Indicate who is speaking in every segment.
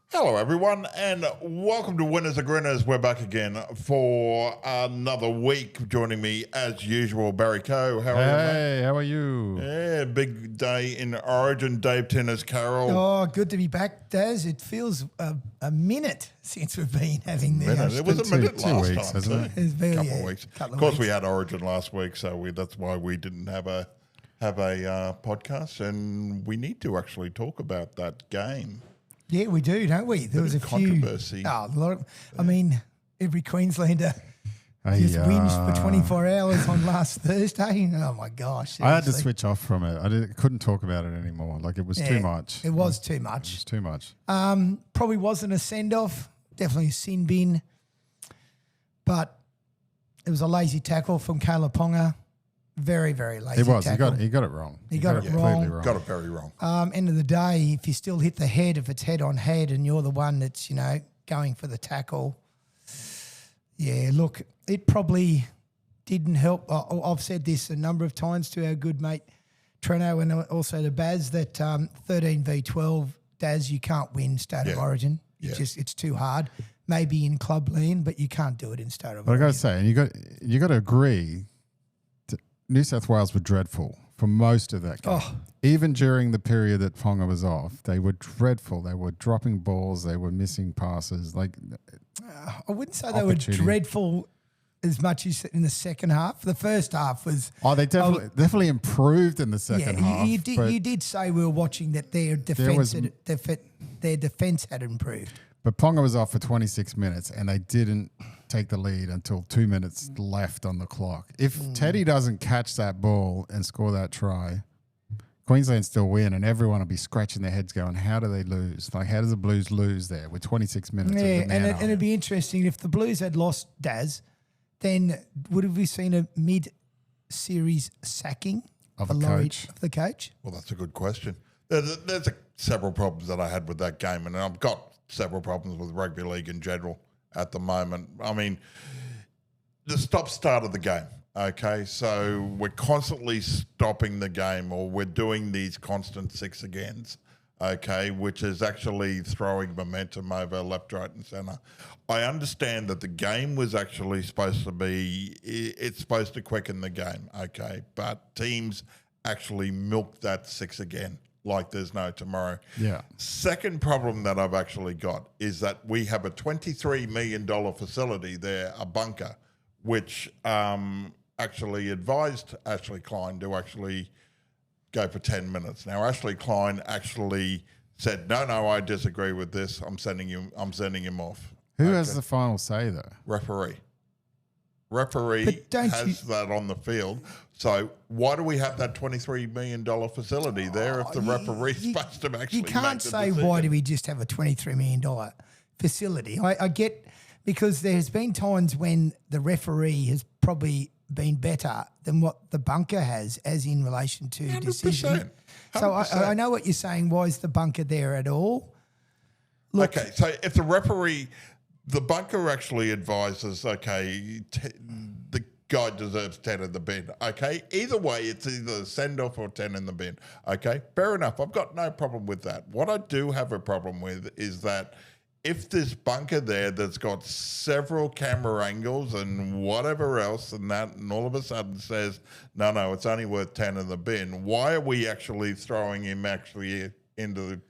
Speaker 1: Hello, everyone, and welcome to Winners and Grinners. We're back again for another week. Joining me, as usual, Barry Coe. How are you, mate?
Speaker 2: Hey, how are you?
Speaker 1: Yeah, big day in Origin. Dave Tenner's Carroll.
Speaker 3: Oh, good to be back, Daz. It feels a minute since we've been having the...
Speaker 1: It was a minute
Speaker 2: two
Speaker 1: last
Speaker 2: weeks,
Speaker 1: time,
Speaker 2: hasn't it?
Speaker 3: It's been,
Speaker 1: couple
Speaker 3: yeah,
Speaker 1: of weeks.
Speaker 3: couple
Speaker 1: Of
Speaker 3: of
Speaker 1: course, we
Speaker 3: weeks.
Speaker 1: had Origin last week, so that's why we didn't have a podcast, and we need to actually talk about that game.
Speaker 3: Yeah, we do, don't we? There was a few...
Speaker 1: controversy.
Speaker 3: Oh, a lot of, I mean, every Queenslander just whinged for 24 hours on last Thursday. Oh, my gosh.
Speaker 2: I had to
Speaker 3: seriously.
Speaker 2: switch off from it. I couldn't talk about it anymore. Like, it was too
Speaker 3: Yeah,
Speaker 2: much.
Speaker 3: It was too much.
Speaker 2: It was too much.
Speaker 3: Probably wasn't a send-off. Definitely a sin bin. But it was a lazy tackle from Kayla Ponga. Very, very lazy
Speaker 2: It was.
Speaker 3: tackle.
Speaker 2: He got it wrong.
Speaker 3: He got it
Speaker 2: completely
Speaker 3: wrong.
Speaker 1: Got it very wrong.
Speaker 3: End of the day, if you still hit the head, if it's head on head and you're the one that's, going for the tackle, yeah, look, it probably didn't help. I've said this a number of times to our good mate Treno and also to Baz that 13v12, Daz, you can't win State of Origin. It's too hard. Maybe in club land, but you can't do it in State of
Speaker 2: But I
Speaker 3: Origin.
Speaker 2: got to say, and you got to agree, New South Wales were dreadful for most of that game.
Speaker 3: Oh.
Speaker 2: Even during the period that Ponga was off, they were dreadful. They were dropping balls. They were missing passes. Like,
Speaker 3: I wouldn't say they were
Speaker 2: opportunity.
Speaker 3: dreadful as much as in the second half. The first half was...
Speaker 2: they definitely improved in the second half.
Speaker 3: You
Speaker 2: but-
Speaker 3: did say we were watching that their defense their defense had improved.
Speaker 2: But Ponga was off for 26 minutes and they didn't take the lead until 2 minutes left on the clock. If Teddy doesn't catch that ball and score that try, Queensland still win and everyone will be scratching their heads going, how do they lose? Like, how does the Blues lose there with 26 minutes of the man
Speaker 3: and it'd be interesting if the Blues had lost Daz, then would have we seen a mid-series sacking
Speaker 2: Of
Speaker 3: for
Speaker 2: the
Speaker 3: Laurie-
Speaker 2: coach?
Speaker 3: Of the coach?
Speaker 1: Well, that's a good question. There's several problems that I had with that game, and I've got several problems with rugby league in general at the moment. I mean, the stop-start of the game, okay? So we're constantly stopping the game, or we're doing these constant six agains, okay, which is actually throwing momentum over left, right and centre. I understand that the game was actually supposed to be, it's supposed to quicken the game, okay, but teams actually milk that six again like there's no tomorrow.
Speaker 2: Yeah.
Speaker 1: Second problem that I've actually got is that we have a $23 million facility there, a bunker, which actually advised Ashley Klein to actually go for 10 minutes. Now, Ashley Klein actually said, no, I disagree with this. I'm sending him off.
Speaker 2: Who has the final say, though?
Speaker 1: Referee
Speaker 3: But don't
Speaker 1: has that on the field. So why do we have that $23 million facility there if the referee's supposed to actually
Speaker 3: You can't
Speaker 1: make the
Speaker 3: say,
Speaker 1: decision?
Speaker 3: why do we just have a $23 million facility? I get, because there's been times when the referee has probably been better than what the bunker has, as in relation to
Speaker 1: 100%.
Speaker 3: decision. So
Speaker 1: 100%.
Speaker 3: I know what you're saying. Why is the bunker there at all? Look,
Speaker 1: Okay, so if the referee, the bunker actually advises, okay, the guy deserves 10 in the bin, okay? Either way, it's either send off or 10 in the bin, okay? Fair enough. I've got no problem with that. What I do have a problem with is that if this bunker there that's got several camera angles and whatever else and that, and all of a sudden says, no, it's only worth 10 in the bin, why are we actually throwing him actually into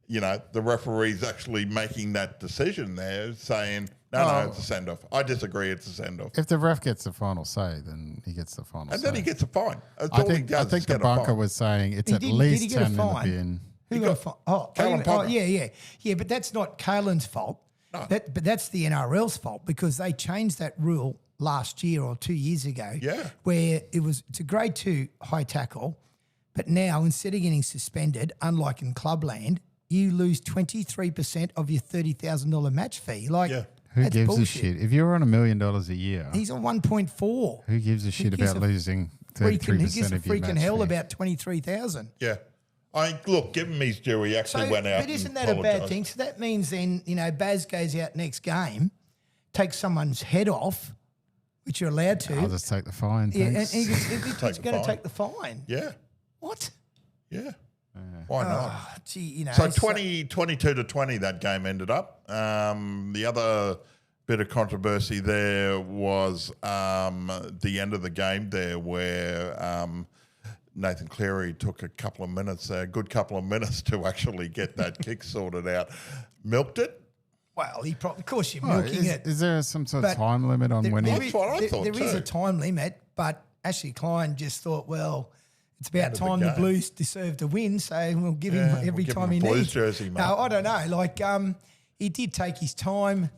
Speaker 1: the, the referee's actually making that decision there, saying, no, it's a send-off. I disagree, it's a send-off.
Speaker 2: If the ref gets the final say, then he gets the final say.
Speaker 1: And then he gets a fine. That's
Speaker 2: I
Speaker 1: all he
Speaker 2: think
Speaker 1: does is
Speaker 2: the
Speaker 1: get a
Speaker 2: bunker
Speaker 1: fine.
Speaker 2: was saying it's
Speaker 3: He
Speaker 2: at
Speaker 3: did
Speaker 2: least
Speaker 3: he get
Speaker 2: 10
Speaker 3: a
Speaker 2: in the
Speaker 3: fine?
Speaker 2: bin.
Speaker 3: Who got a fine?
Speaker 1: Kalen Ponga.
Speaker 3: Yeah, but that's not Kalen's fault.
Speaker 1: No.
Speaker 3: But that's the NRL's fault because they changed that rule last year or 2 years ago.
Speaker 1: Yeah.
Speaker 3: Where it's a grade 2 high tackle, but now instead of getting suspended, unlike in clubland, you lose 23% of your $30,000 match fee. Like,
Speaker 1: Yeah.
Speaker 2: Who
Speaker 3: that's
Speaker 2: gives
Speaker 3: bullshit.
Speaker 2: a shit? If you're on $1 million a year,
Speaker 3: He's on 1.4.
Speaker 2: who gives a shit
Speaker 3: gives
Speaker 2: about
Speaker 3: a
Speaker 2: losing
Speaker 3: Who
Speaker 2: 33%
Speaker 3: gives a
Speaker 2: of your
Speaker 3: freaking
Speaker 2: match
Speaker 3: hell
Speaker 2: fee?
Speaker 3: about 23,000?
Speaker 1: Yeah. Look, give him his due. He actually went out
Speaker 3: But isn't
Speaker 1: and
Speaker 3: that a bad
Speaker 1: apologised.
Speaker 3: thing? So that means then, Baz goes out next game, takes someone's head off, which you're allowed to.
Speaker 2: I'll just take the fine.
Speaker 3: Yeah, and
Speaker 2: Thanks.
Speaker 3: he's
Speaker 1: Take
Speaker 3: going
Speaker 1: the
Speaker 3: to
Speaker 1: fine.
Speaker 3: take the fine.
Speaker 1: Yeah.
Speaker 3: What?
Speaker 1: Yeah. Why not?
Speaker 3: Oh, gee, you know.
Speaker 1: So 22-20 that game ended up. The other bit of controversy there was the end of the game there where Nathan Cleary took a good couple of minutes to actually get that kick sorted out. Milked it.
Speaker 3: Well, of course you're milking it.
Speaker 2: Is there some sort of time limit on when
Speaker 1: That's what I thought
Speaker 3: There is
Speaker 1: too.
Speaker 3: a time limit, but Ashley Klein just thought, well, it's about
Speaker 1: End of the
Speaker 3: time the
Speaker 1: game.
Speaker 3: Blues deserve to win, so we'll give him every
Speaker 1: we'll give
Speaker 3: time
Speaker 1: him
Speaker 3: he
Speaker 1: a Blues
Speaker 3: needs.
Speaker 1: jersey, mate.
Speaker 3: No, I don't know. Like, he did take his time,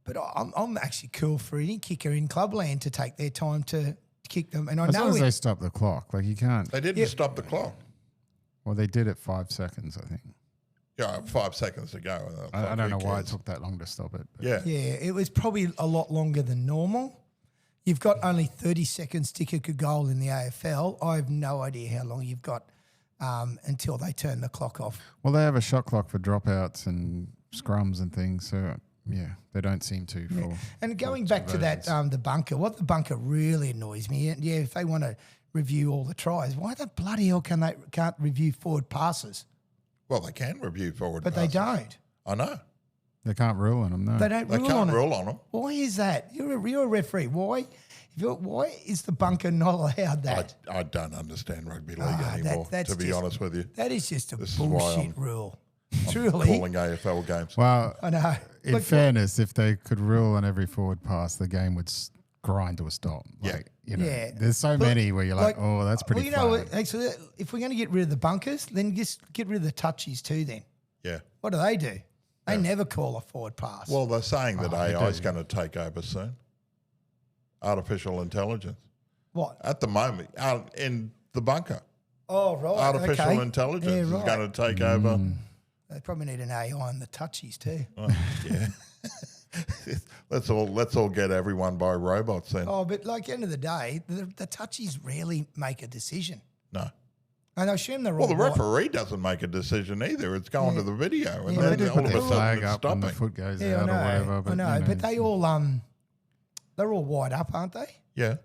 Speaker 3: but I'm actually cool for any kicker in Clubland to take their time to kick them. And I
Speaker 2: as
Speaker 3: know
Speaker 2: long as
Speaker 3: it,
Speaker 2: they stop the clock. Like you can't.
Speaker 1: They didn't stop the clock.
Speaker 2: Well, they did it 5 seconds, I think.
Speaker 1: Yeah, 5 seconds to go.
Speaker 2: I don't know why it took that long to stop it.
Speaker 1: Yeah.
Speaker 3: yeah, it was probably a lot longer than normal. You've got only 30 seconds to kick a goal in the AFL. I have no idea how long you've got until they turn the clock off.
Speaker 2: Well, they have a shot clock for dropouts and scrums and things. So, yeah, they don't seem to. For
Speaker 3: And going back to that, the bunker, what the bunker really annoys me, and yeah, if they want to review all the tries, why the bloody hell can't review forward passes?
Speaker 1: Well, they can review forward
Speaker 3: But
Speaker 1: passes.
Speaker 3: they don't.
Speaker 1: I know.
Speaker 2: They can't rule on them, no.
Speaker 3: They don't
Speaker 1: They
Speaker 3: rule
Speaker 1: can't
Speaker 3: on
Speaker 1: rule on them.
Speaker 3: it. Why is that? You're a referee. Why is the bunker not allowed that?
Speaker 1: I don't understand rugby league
Speaker 3: Ah,
Speaker 1: anymore,
Speaker 3: that's
Speaker 1: to be
Speaker 3: just-
Speaker 1: honest with you.
Speaker 3: That is just a
Speaker 1: This is why
Speaker 3: bullshit rule. Truly.
Speaker 1: Calling AFL games.
Speaker 2: Well,
Speaker 3: I know.
Speaker 2: in
Speaker 3: Look,
Speaker 2: fairness, if they could rule on every forward pass, the game would grind to a stop.
Speaker 1: Yeah.
Speaker 2: Like, you know,
Speaker 3: Yeah.
Speaker 2: there's so
Speaker 3: But,
Speaker 2: many where you're like, oh, that's pretty
Speaker 3: Well, you know
Speaker 2: flat.
Speaker 3: what? Actually, if we're going to get rid of the bunkers, then just get rid of the touchies too then.
Speaker 1: Yeah.
Speaker 3: What do? They never call a forward pass.
Speaker 1: Well, they're saying that
Speaker 2: they
Speaker 1: AI is
Speaker 2: do.
Speaker 1: going to take over soon. Artificial intelligence.
Speaker 3: what?
Speaker 1: At the moment, in the bunker,
Speaker 3: Oh, right.
Speaker 1: artificial
Speaker 3: okay.
Speaker 1: intelligence
Speaker 3: Yeah,
Speaker 1: is
Speaker 3: right.
Speaker 1: going to take over.
Speaker 3: They probably need an AI on the touchies too.
Speaker 1: Oh, yeah. let's all get everyone by robots then.
Speaker 3: Oh, but like end of the day, the touchies rarely make a decision.
Speaker 1: No.
Speaker 3: And I assume they're
Speaker 1: Well,
Speaker 3: all
Speaker 1: the
Speaker 3: right.
Speaker 1: referee doesn't make a decision either. It's going to the video, and
Speaker 3: Yeah,
Speaker 1: then
Speaker 3: but
Speaker 1: all
Speaker 2: Put
Speaker 1: of
Speaker 2: their
Speaker 1: a sudden
Speaker 2: flag
Speaker 1: it's
Speaker 2: up when the
Speaker 1: stopping.
Speaker 2: foot goes
Speaker 3: Yeah,
Speaker 2: out
Speaker 3: I
Speaker 2: or whatever. But,
Speaker 3: know. I know,
Speaker 2: you know,
Speaker 3: but they all they're all wide up, aren't they?
Speaker 1: Yeah.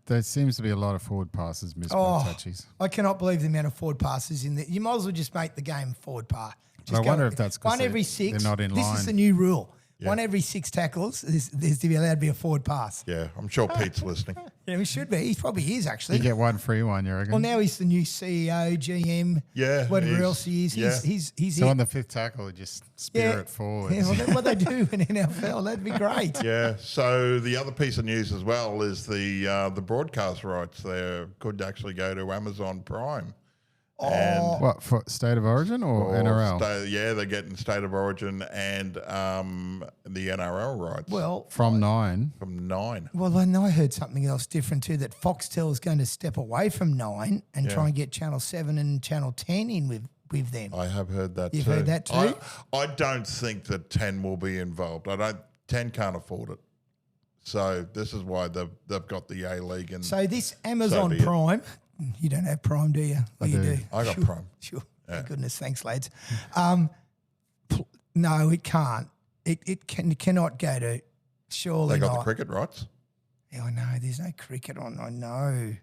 Speaker 2: there seems to be a lot of forward passes missed by touchies.
Speaker 3: I cannot believe the amount of forward passes in there. You might as well just make the game forward pass.
Speaker 2: I wonder if that's 'cause
Speaker 3: one every six.
Speaker 2: they're not in
Speaker 3: This
Speaker 2: line.
Speaker 3: is the new rule. One every 6 tackles there's to be allowed to be a forward pass.
Speaker 1: Yeah. I'm sure Pete's listening.
Speaker 3: Yeah, he should be. He probably is actually.
Speaker 2: You get one free one, you reckon?
Speaker 3: Well, now he's the new CEO, GM,
Speaker 1: Yeah,
Speaker 3: whatever
Speaker 1: he's-
Speaker 3: else he is.
Speaker 1: yeah.
Speaker 3: He's
Speaker 2: so
Speaker 3: it.
Speaker 2: on the fifth tackle, you just spear it forward.
Speaker 3: Yeah, well, that's what they do in NFL. That'd be great.
Speaker 1: Yeah. So the other piece of news as well is the broadcast rights there could actually go to Amazon Prime.
Speaker 2: What, for State of Origin or NRL?
Speaker 1: They're getting State of Origin and the NRL rights
Speaker 3: Well,
Speaker 2: From 9.
Speaker 1: from 9.
Speaker 3: Well, then I heard something else different too, that Foxtel is going to step away from 9 and try and get Channel 7 and Channel 10 in with them.
Speaker 1: I have heard that
Speaker 3: You've
Speaker 1: too.
Speaker 3: heard that too?
Speaker 1: I don't think that 10 will be involved. 10 can't afford it. So this is why they've got the A-League. And
Speaker 3: So this Amazon
Speaker 1: be it.
Speaker 3: Prime, you don't have Prime, do you? Or you
Speaker 2: do.
Speaker 1: I got
Speaker 3: Sure,
Speaker 1: Prime.
Speaker 3: Sure. Thank goodness. Thanks, lads. No, it can't. It cannot go to. Surely
Speaker 1: They got
Speaker 3: not.
Speaker 1: the cricket rights.
Speaker 3: Yeah, I know. There's no cricket on. I know.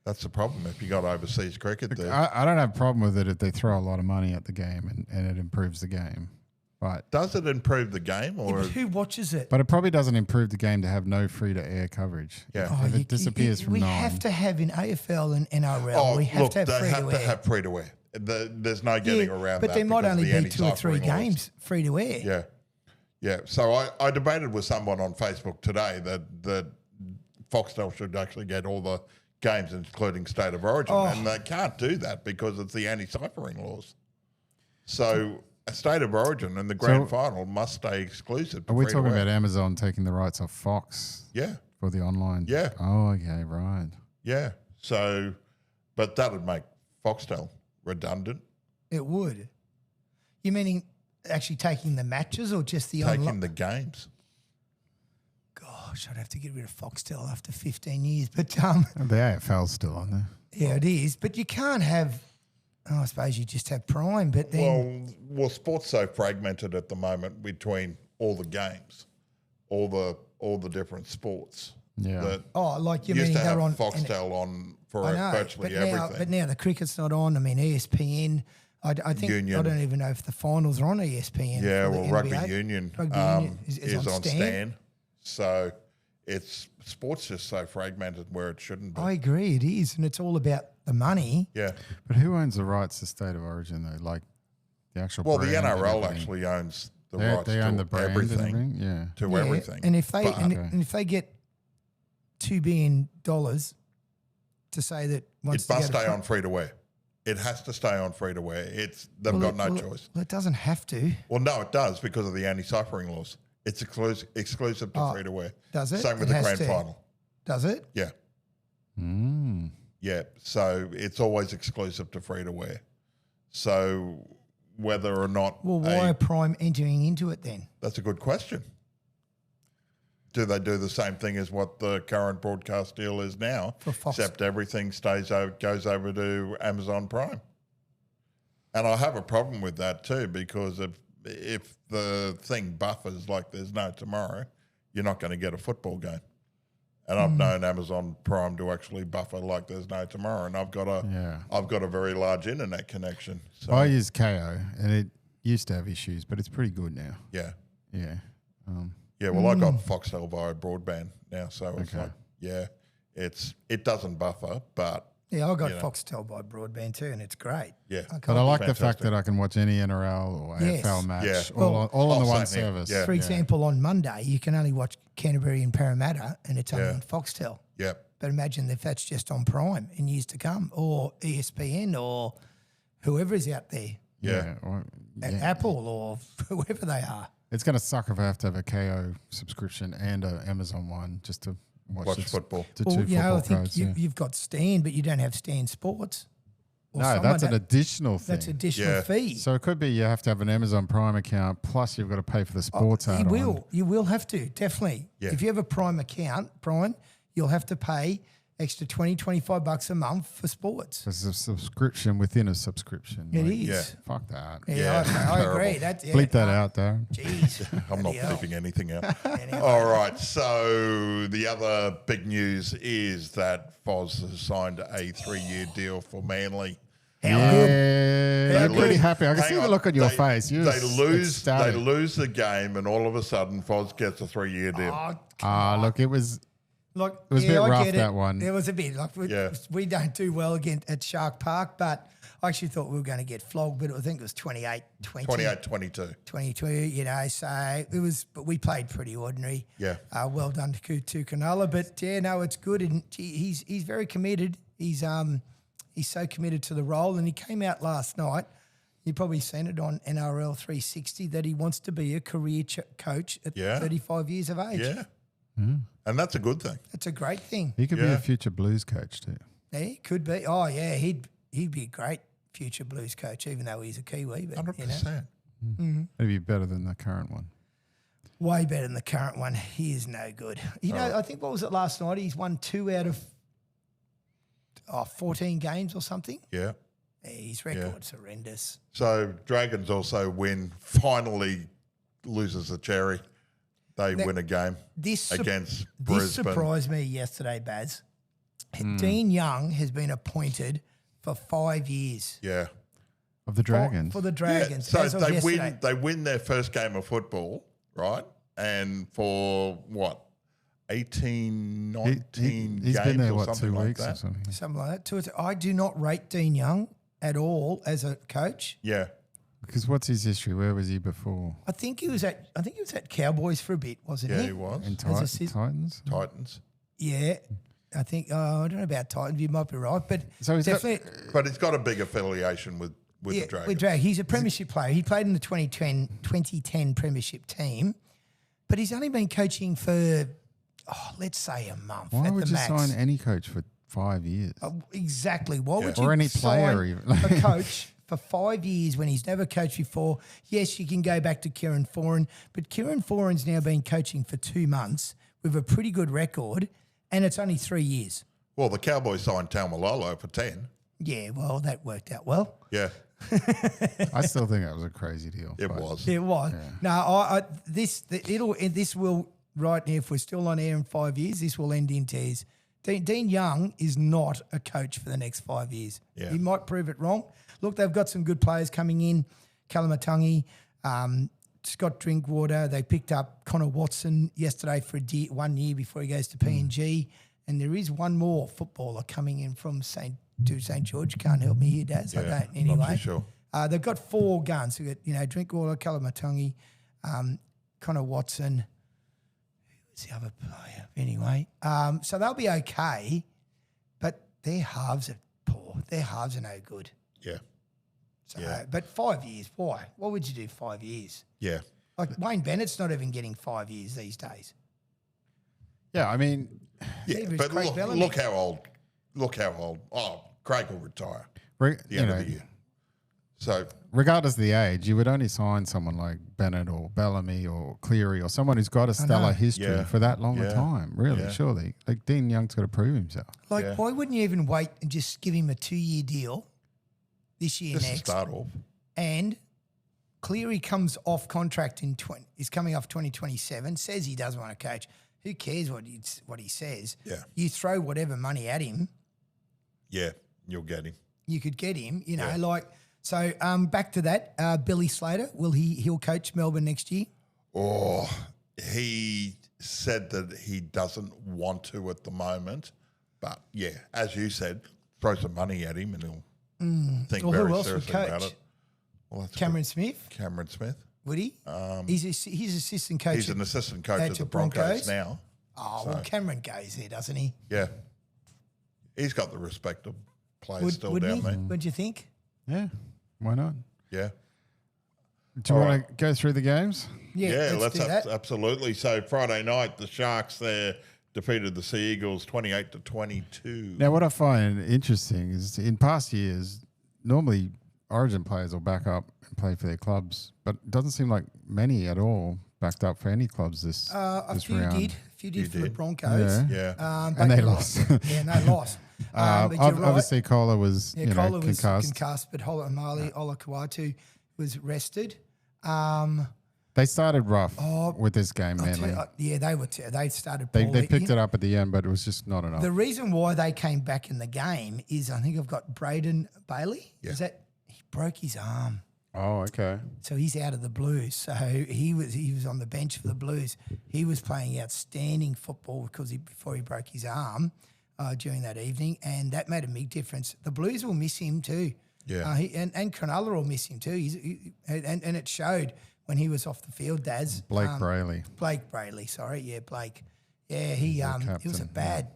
Speaker 1: That's the problem if you got overseas cricket there.
Speaker 2: I don't have a problem with it if they throw a lot of money at the game and it improves the game.
Speaker 1: Does it improve the game
Speaker 3: Yeah,
Speaker 1: or
Speaker 3: but who watches it?
Speaker 2: But it probably doesn't improve the game to have no free-to-air coverage.
Speaker 1: Yeah.
Speaker 3: Oh,
Speaker 2: If it disappears from
Speaker 3: we
Speaker 2: 9.
Speaker 3: have to have in AFL and NRL. we have
Speaker 1: look,
Speaker 3: to have
Speaker 1: they
Speaker 3: free
Speaker 1: have
Speaker 3: to
Speaker 1: to
Speaker 3: air.
Speaker 1: have free to air. There's no getting around
Speaker 3: but
Speaker 1: that.
Speaker 3: there might
Speaker 1: because
Speaker 3: only
Speaker 1: of the
Speaker 3: be 2 or 3
Speaker 1: anti-ciphering laws.
Speaker 3: games free to air.
Speaker 1: Yeah. Yeah. So I debated with someone on Facebook today that Foxtel should actually get all the games, including State of Origin. And they can't do that because it's the anti-ciphering laws. So a State of Origin and the grand final must stay exclusive to
Speaker 2: Are we
Speaker 1: free
Speaker 2: talking
Speaker 1: to air.
Speaker 2: about Amazon taking the rights off Fox
Speaker 1: Yeah.
Speaker 2: for the online?
Speaker 1: Yeah.
Speaker 2: Oh, okay, right.
Speaker 1: Yeah. So, but that would make Foxtel redundant.
Speaker 3: It would. You meaning actually taking the matches or just the
Speaker 1: Taking
Speaker 3: online?
Speaker 1: the games.
Speaker 3: Gosh, I'd have to get rid of Foxtel after 15 years. But
Speaker 2: The AFL's still on there.
Speaker 3: yeah, it is. But you can't have. Oh, I suppose you just have Prime. But then
Speaker 1: Well, sport's so fragmented at the moment between all the games, all the different sports.
Speaker 2: Yeah.
Speaker 1: that
Speaker 3: like you
Speaker 1: used
Speaker 3: mean
Speaker 1: to have
Speaker 3: they're on
Speaker 1: Foxtel on for
Speaker 3: I know,
Speaker 1: virtually
Speaker 3: but now,
Speaker 1: everything.
Speaker 3: but now the cricket's not on. I mean, ESPN. I think
Speaker 1: Union.
Speaker 3: I don't even know if the finals are on ESPN.
Speaker 1: Yeah,
Speaker 3: for the
Speaker 1: well, Rugby
Speaker 3: NBA.
Speaker 1: Union,
Speaker 3: Rugby Union
Speaker 1: is on Stan. So sport's just so fragmented where it shouldn't be.
Speaker 3: I agree, it is, and it's all about the money.
Speaker 1: Yeah.
Speaker 2: But who owns the rights to State of Origin though? Like the actual.
Speaker 1: Well, the
Speaker 2: brand and
Speaker 1: NRL
Speaker 2: everything?
Speaker 1: actually owns the
Speaker 2: They
Speaker 1: rights
Speaker 2: own
Speaker 1: to
Speaker 2: the brand
Speaker 1: everything.
Speaker 2: and everything. Yeah.
Speaker 1: To
Speaker 3: Yeah,
Speaker 1: everything.
Speaker 3: and if they
Speaker 1: But-
Speaker 3: and if they get $2 billion to say that once
Speaker 1: it
Speaker 3: they
Speaker 1: must
Speaker 3: go to
Speaker 1: stay
Speaker 3: pro-
Speaker 1: on free to wear. It has to stay on free to wear. They've got no choice.
Speaker 3: Well, it doesn't have to,
Speaker 1: Well, no, it does because of the anti-ciphering laws. It's exclusive to free to wear.
Speaker 3: does it?
Speaker 1: Same with
Speaker 3: It
Speaker 1: the
Speaker 3: has
Speaker 1: grand
Speaker 3: to.
Speaker 1: final.
Speaker 3: does it?
Speaker 1: Yeah,
Speaker 2: Mm.
Speaker 1: yeah. So it's always exclusive to free to wear. So whether or not
Speaker 3: Well, why are Prime entering into it then?
Speaker 1: that's a good question. Do they do the same thing as what the current broadcast deal is now,
Speaker 3: For Fox.
Speaker 1: except everything goes over to Amazon Prime? And I have a problem with that too, because if the thing buffers like there's no tomorrow, you're not going to get a football game. And I've known Amazon Prime to actually buffer like there's no tomorrow, and I've got a very large internet connection. So
Speaker 2: I use KO, and it used to have issues, but it's pretty good now.
Speaker 1: yeah.
Speaker 2: Yeah.
Speaker 1: Yeah, well, I got Foxtel via broadband now, so it's
Speaker 2: Okay.
Speaker 1: like, yeah, it doesn't buffer, but
Speaker 3: Yeah, I got
Speaker 1: You know.
Speaker 3: Foxtel by broadband too, and it's great.
Speaker 1: yeah,
Speaker 2: But I like the fact
Speaker 1: Fantastic.
Speaker 2: that I can watch any NRL or
Speaker 3: Yes.
Speaker 2: AFL match
Speaker 1: Yeah.
Speaker 2: all on the one
Speaker 1: same here.
Speaker 2: service.
Speaker 1: Yeah.
Speaker 3: For example, on Monday, you can only watch Canterbury and Parramatta, and it's only
Speaker 1: Yeah.
Speaker 3: on Foxtel.
Speaker 1: yeah,
Speaker 3: But imagine if that's just on Prime in years to come, or ESPN, or whoever is out there,
Speaker 1: yeah,
Speaker 2: Well,
Speaker 3: at
Speaker 2: yeah.
Speaker 3: Apple, or whoever they are.
Speaker 2: It's going to suck if I have to have a KO subscription and an Amazon one just to watch
Speaker 1: football.
Speaker 2: The
Speaker 3: Well,
Speaker 2: two
Speaker 3: you know,
Speaker 2: football
Speaker 3: I think
Speaker 2: codes. Yeah.
Speaker 3: you've got Stan, but you don't have Stan Sports. Or
Speaker 2: No,
Speaker 3: someone
Speaker 2: that's an
Speaker 3: that-
Speaker 2: additional thing.
Speaker 3: That's additional
Speaker 1: Yeah.
Speaker 3: fee.
Speaker 2: So it could be you have to have an Amazon Prime account, plus you've got to pay for the sports
Speaker 3: you
Speaker 2: add-on.
Speaker 3: will have to, definitely.
Speaker 1: Yeah.
Speaker 3: If you have a Prime account, you'll have to pay extra $20-$25 a month for sports.
Speaker 2: It's a subscription within a subscription.
Speaker 3: It
Speaker 2: Like,
Speaker 3: is.
Speaker 1: Yeah.
Speaker 2: Fuck that.
Speaker 3: Yeah,
Speaker 1: Yeah,
Speaker 3: I agree.
Speaker 1: terrible.
Speaker 3: That's, yeah,
Speaker 2: Bleep that out, Darren.
Speaker 3: Jeez.
Speaker 1: I'm not
Speaker 3: Bloody hell.
Speaker 1: bleeping anything out.
Speaker 3: Anyway.
Speaker 1: All right, so the other big news is that Foz has signed a 3-year deal for Manly.
Speaker 3: How good.
Speaker 2: Yeah, you're pretty
Speaker 1: lose-
Speaker 2: happy. I can
Speaker 1: hang
Speaker 2: see the
Speaker 1: on,
Speaker 2: look on your
Speaker 1: they-
Speaker 2: face. You're
Speaker 1: They lose
Speaker 2: ecstatic.
Speaker 1: the game, and all of a sudden, Foz gets a 3-year deal.
Speaker 3: Oh,
Speaker 2: Look, it was
Speaker 3: like,
Speaker 2: It was a bit
Speaker 3: I
Speaker 2: rough,
Speaker 3: get
Speaker 2: that one.
Speaker 3: It was a bit like
Speaker 1: Yeah.
Speaker 3: we don't do well again at Shark Park, but I actually thought we were going to get flogged, but I think it was 28-20.
Speaker 1: 28-22.
Speaker 3: 22, you know, so it was, but we played pretty ordinary.
Speaker 1: Yeah.
Speaker 3: Well done to Cronulla, but yeah, no, it's good, and he's very committed. He's so committed to the role, and he came out last night. You probably seen it on NRL 360 that he wants to be a career coach at
Speaker 1: Yeah.
Speaker 3: 35 years of age.
Speaker 1: Yeah. And that's a good thing.
Speaker 3: That's a great thing.
Speaker 2: he could be
Speaker 1: Yeah.
Speaker 2: a future Blues coach too.
Speaker 3: Yeah, he could be. Oh yeah, he'd be a great future Blues coach, even though he's a Kiwi. But
Speaker 1: 100%.
Speaker 2: It'd be better than the current one.
Speaker 3: way better than the current one. He is no good. You know, I think what was it last night? He's won 2 out of 14 games or something.
Speaker 1: Yeah.
Speaker 3: Yeah, his record's horrendous.
Speaker 1: So Dragons also finally loses a cherry. They win a game
Speaker 3: This
Speaker 1: against
Speaker 3: This
Speaker 1: Brisbane.
Speaker 3: surprised me yesterday, Baz.
Speaker 2: Hmm.
Speaker 3: Dean Young has been appointed for 5 years
Speaker 1: Yeah.
Speaker 2: Of the Dragons.
Speaker 3: for the
Speaker 1: Yeah,
Speaker 3: Dragons.
Speaker 1: so
Speaker 3: as of yesterday.
Speaker 1: they win their first game of football, right? And for what? 18, 19
Speaker 2: he's
Speaker 1: games
Speaker 2: been there,
Speaker 1: or
Speaker 2: what,
Speaker 1: something
Speaker 2: 2
Speaker 1: like
Speaker 2: weeks or
Speaker 1: that.
Speaker 2: something?
Speaker 3: Something like that. I do not rate Dean Young at all as a coach.
Speaker 1: Yeah.
Speaker 2: Because what's his history? Where was he before?
Speaker 3: I think he was at Cowboys for a bit, wasn't
Speaker 1: Yeah,
Speaker 3: he?
Speaker 1: he was.
Speaker 2: In
Speaker 3: As a
Speaker 2: Titans?
Speaker 1: Titans.
Speaker 3: Yeah. I think I don't know about Titans. You might be right, but
Speaker 2: So he's got-
Speaker 3: definitely
Speaker 1: But he's got a big affiliation with the Dragons.
Speaker 3: with Drag. He's a premiership player. He played in the 2010 premiership team, but he's only been coaching for let's say a month
Speaker 2: Why
Speaker 3: at
Speaker 2: would
Speaker 3: the
Speaker 2: you
Speaker 3: max.
Speaker 2: sign any coach for 5 years?
Speaker 3: Exactly. Why would you
Speaker 2: Or any player
Speaker 3: sign
Speaker 2: even.
Speaker 3: a coach for 5 years when he's never coached before? Yes, you can go back to Kieran Foran, but Kieran Foran's now been coaching for 2 months with a pretty good record, and it's only 3 years.
Speaker 1: Well, the Cowboys signed Taumalolo for 10.
Speaker 3: Yeah, well, that worked out well.
Speaker 1: Yeah,
Speaker 2: I still think that was a crazy deal.
Speaker 1: it
Speaker 2: but-
Speaker 1: was.
Speaker 3: It was. No, this will right now, if we're still on air in 5 years, this will end in tears. Dean Young is not a coach for the next 5 years.
Speaker 1: Yeah.
Speaker 3: He might prove it wrong. Look, they've got some good players coming in. Kalamatangi, Scott Drinkwater. They picked up Connor Watson yesterday for 1 year before he goes to PNG. And there is one more footballer coming in from St George. Can't help me here, Daz. I don't anyway.
Speaker 1: Not too sure.
Speaker 3: They've got 4 guns. We've got, Drinkwater, Kalamatangi, Connor Watson. Who's the other player? Anyway, so they'll be okay, but their halves are poor. Their halves are no good.
Speaker 1: Yeah.
Speaker 3: So, but 5 years, why? What would you do 5 years?
Speaker 1: Yeah.
Speaker 3: Like Wayne Bennett's not even getting 5 years these days.
Speaker 2: Yeah, I mean,
Speaker 1: Yeah,
Speaker 3: Neither is
Speaker 1: but
Speaker 3: Craig Bellamy.
Speaker 1: look how old. Look how old. Oh, Craig will retire
Speaker 2: re-
Speaker 1: at the
Speaker 2: you
Speaker 1: end
Speaker 2: know,
Speaker 1: of the year. So,
Speaker 2: regardless of the age, you would only sign someone like Bennett or Bellamy or Cleary or someone who's got a stellar history
Speaker 1: Yeah.
Speaker 2: for that long a
Speaker 1: Yeah.
Speaker 2: time, really,
Speaker 1: Yeah.
Speaker 2: surely. Like Dean Young's got to prove himself.
Speaker 3: Like,
Speaker 1: Yeah.
Speaker 3: why wouldn't you even wait and just give him a 2-year deal this year
Speaker 1: just to
Speaker 3: next?
Speaker 1: start off.
Speaker 3: And Cleary comes off contract is coming off 2027, says he doesn't want to coach. Who cares what he says?
Speaker 1: Yeah.
Speaker 3: You throw whatever money at him,
Speaker 1: Yeah, you'll get him.
Speaker 3: you could get him,
Speaker 1: Yeah.
Speaker 3: So back to that, Billy Slater, he'll coach Melbourne next year?
Speaker 1: Oh, he said that he doesn't want to at the moment. But, yeah, as you said, throw some money at him and he'll think
Speaker 3: Well,
Speaker 1: very
Speaker 3: who else would
Speaker 1: seriously about
Speaker 3: coach?
Speaker 1: it. Well, that's
Speaker 3: Cameron Smith,
Speaker 1: good. Cameron Smith.
Speaker 3: would he? He's assistant coach.
Speaker 1: He's an assistant coach
Speaker 3: at
Speaker 1: at the
Speaker 3: the
Speaker 1: Broncos
Speaker 3: Broncos.
Speaker 1: now.
Speaker 3: Oh, well, Cameron goes there, doesn't he?
Speaker 1: Yeah. He's got the respect of players still
Speaker 3: Wouldn't
Speaker 1: down
Speaker 3: he?
Speaker 1: there.
Speaker 3: What'd you think?
Speaker 2: Yeah, why not?
Speaker 1: Yeah.
Speaker 2: Do you
Speaker 1: All
Speaker 2: want to go through the games?
Speaker 3: Yeah, let's do that.
Speaker 1: Absolutely. So Friday night, the Sharks there defeated the Sea Eagles 28-22.
Speaker 2: Now, what I find interesting is in past years, normally Origin players will back up and play for their clubs, but it doesn't seem like many at all backed up for any clubs this
Speaker 3: A few
Speaker 2: round.
Speaker 3: did. A few did for the
Speaker 1: did?
Speaker 3: Broncos.
Speaker 2: Yeah.
Speaker 1: Yeah.
Speaker 3: But
Speaker 2: And they
Speaker 3: you're
Speaker 2: lost.
Speaker 3: right. Yeah, and they lost. But you're right.
Speaker 2: Obviously, Kohler was
Speaker 3: Kohler was
Speaker 2: concussed.
Speaker 3: concussed, but Ola Kawatu was rested.
Speaker 2: They started rough
Speaker 3: Oh,
Speaker 2: with this game,
Speaker 3: I'll tell
Speaker 2: mainly.
Speaker 3: you, yeah, they started
Speaker 2: They
Speaker 3: poorly.
Speaker 2: picked it up at the end, but it was just not enough.
Speaker 3: The reason why they came back in the game is I think I've got Braden Bailey.
Speaker 1: Yeah.
Speaker 3: Is that he broke his arm?
Speaker 2: Oh, okay.
Speaker 3: So he's out of the Blues. So he was on the bench for the Blues. He was playing outstanding football before he broke his arm during that evening, and that made a big difference. The Blues will miss him too.
Speaker 1: Yeah.
Speaker 3: And Cronulla will miss him too. And it showed when he was off the field. Daz
Speaker 2: Blake Brayley.
Speaker 3: Blake Brayley, sorry, yeah, Blake. Yeah, he it was a
Speaker 2: captain,
Speaker 3: bad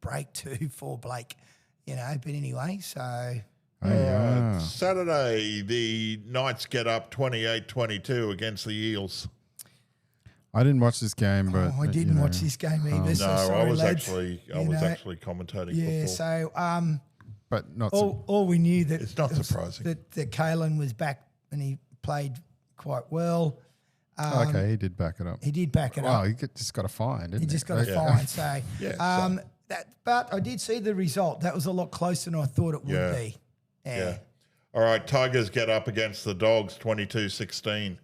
Speaker 3: break too for Blake, But anyway, so.
Speaker 2: Oh, yeah.
Speaker 1: Saturday, the Knights get up 28-22 against the Eels.
Speaker 2: I didn't watch this game, but
Speaker 3: I didn't watch this game either. So
Speaker 1: No,
Speaker 3: sorry,
Speaker 1: I was
Speaker 3: lads.
Speaker 1: actually commentating
Speaker 3: Yeah,
Speaker 1: football.
Speaker 3: so
Speaker 2: but not.
Speaker 3: all we knew that
Speaker 1: It's not
Speaker 3: was
Speaker 1: surprising.
Speaker 3: that Kalen was back and he played quite well.
Speaker 2: Okay, he did back it up.
Speaker 3: He did back it
Speaker 2: Wow,
Speaker 3: up.
Speaker 2: he just got a fine, didn't
Speaker 3: He
Speaker 2: he?
Speaker 3: just got a
Speaker 1: Yeah.
Speaker 3: fine. So,
Speaker 1: Yeah,
Speaker 3: but I did see the result. That was a lot closer than I thought it would
Speaker 1: Yeah.
Speaker 3: be.
Speaker 1: Yeah. All right, Tigers get up against the Dogs 22-16.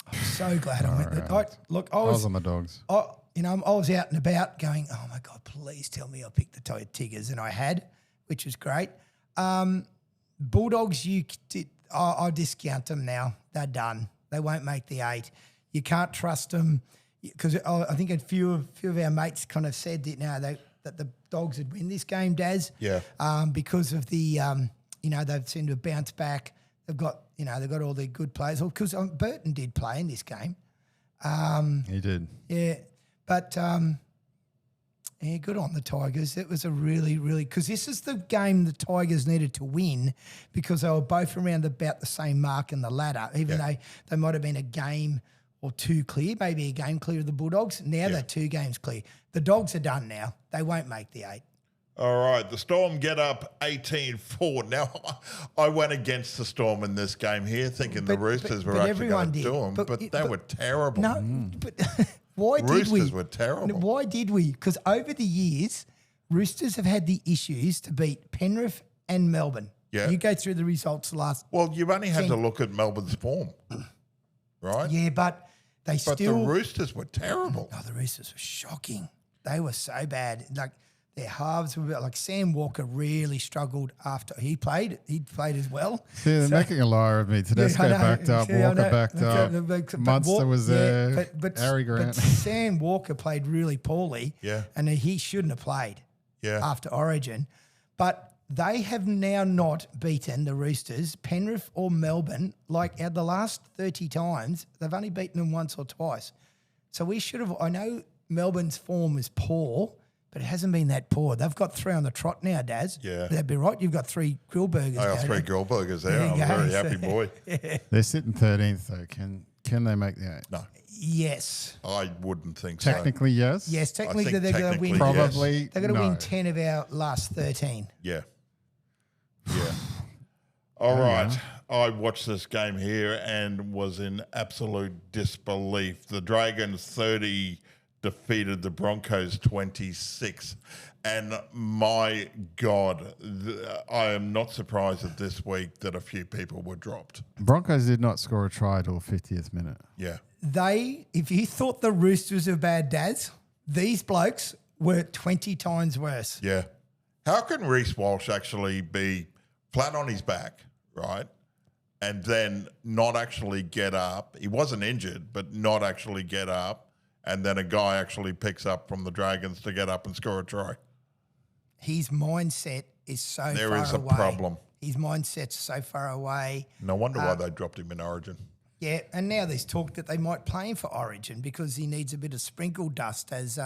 Speaker 3: I'm so glad I went.
Speaker 2: Right.
Speaker 3: I
Speaker 2: I was
Speaker 3: was
Speaker 2: on the Dogs.
Speaker 3: I was out and about going, oh my God, please tell me I picked the Tigers. And I had, which was great. Bulldogs, I discount them now. They're done. They won't make the 8. You can't trust them because I think a few of our mates kind of said that the Dogs would win this game, Daz.
Speaker 1: Yeah.
Speaker 3: Because of the, they've seemed to have bounced back. They've got all the good players. Because Burton did play in this game.
Speaker 2: He did.
Speaker 3: Yeah, but good on the Tigers. It was a really, really because this is the game the Tigers needed to win because they were both around about the same mark in the ladder. Even though they might have been a game or two clear, maybe a game clear of the Bulldogs. Now they're 2 games clear. The Dogs are done now. They won't make the 8.
Speaker 1: All right, the Storm get up 18-4. Now, I went against the Storm in this game here, thinking the Roosters were actually
Speaker 3: everyone
Speaker 1: going to
Speaker 3: did.
Speaker 1: do them, but they were terrible.
Speaker 3: No, but why did we?
Speaker 1: Roosters were terrible.
Speaker 3: Why did we? Because over the years, Roosters have had the issues to beat Penrith and Melbourne.
Speaker 1: Yeah.
Speaker 3: You go through the results last.
Speaker 1: Well, you've only had to look at Melbourne's form, right?
Speaker 3: Yeah, but
Speaker 1: But the Roosters were terrible.
Speaker 3: Oh, the Roosters were shocking. They were so bad. Like their halves were like Sam Walker really struggled after he played. He played as well.
Speaker 2: See, they're making a liar of me. Tedesco backed up, Walker backed up. Munster was there. Harry Grant.
Speaker 3: But Sam Walker played really poorly.
Speaker 1: Yeah.
Speaker 3: And he shouldn't have played.
Speaker 1: Yeah.
Speaker 3: After Origin. But they have now not beaten the Roosters, Penrith or Melbourne. Like out the last 30 times, they've only beaten them once or twice. So we should have. I know Melbourne's form is poor, but it hasn't been that poor. They've got 3 on the trot now, Daz.
Speaker 1: Yeah.
Speaker 3: That'd be right. You've got 3 grill burgers.
Speaker 1: I got 3 grill burgers there. I'm a very happy boy.
Speaker 2: They're sitting 13th though. Can they make the 8?
Speaker 1: No,
Speaker 3: Yes.
Speaker 1: I wouldn't think so.
Speaker 2: Technically, yes.
Speaker 3: Yes, technically
Speaker 1: think
Speaker 3: they're going to win.
Speaker 1: technically, yes.
Speaker 2: Probably.
Speaker 3: They're going to
Speaker 2: no.
Speaker 3: win 10 of our last 13.
Speaker 1: Yeah. Yeah. All right. I watched this game here and was in absolute disbelief. The Dragons 30 defeated the Broncos 26. And my God, I am not surprised that this week that a few people were dropped.
Speaker 2: Broncos did not score a try till 50th minute.
Speaker 1: Yeah.
Speaker 3: If you thought the Roosters were bad, Daz, these blokes were 20 times worse.
Speaker 1: Yeah. How can Reece Walsh actually be flat on his back, right, and then not actually get up? He wasn't injured, but not actually get up, and then a guy actually picks up from the Dragons to get up and score a try.
Speaker 3: His mindset is so far away.
Speaker 1: There is a problem.
Speaker 3: His mindset's so far away.
Speaker 1: No wonder why they dropped him in Origin.
Speaker 3: Yeah, and now there's talk that they might play him for Origin because he needs a bit of sprinkle dust, as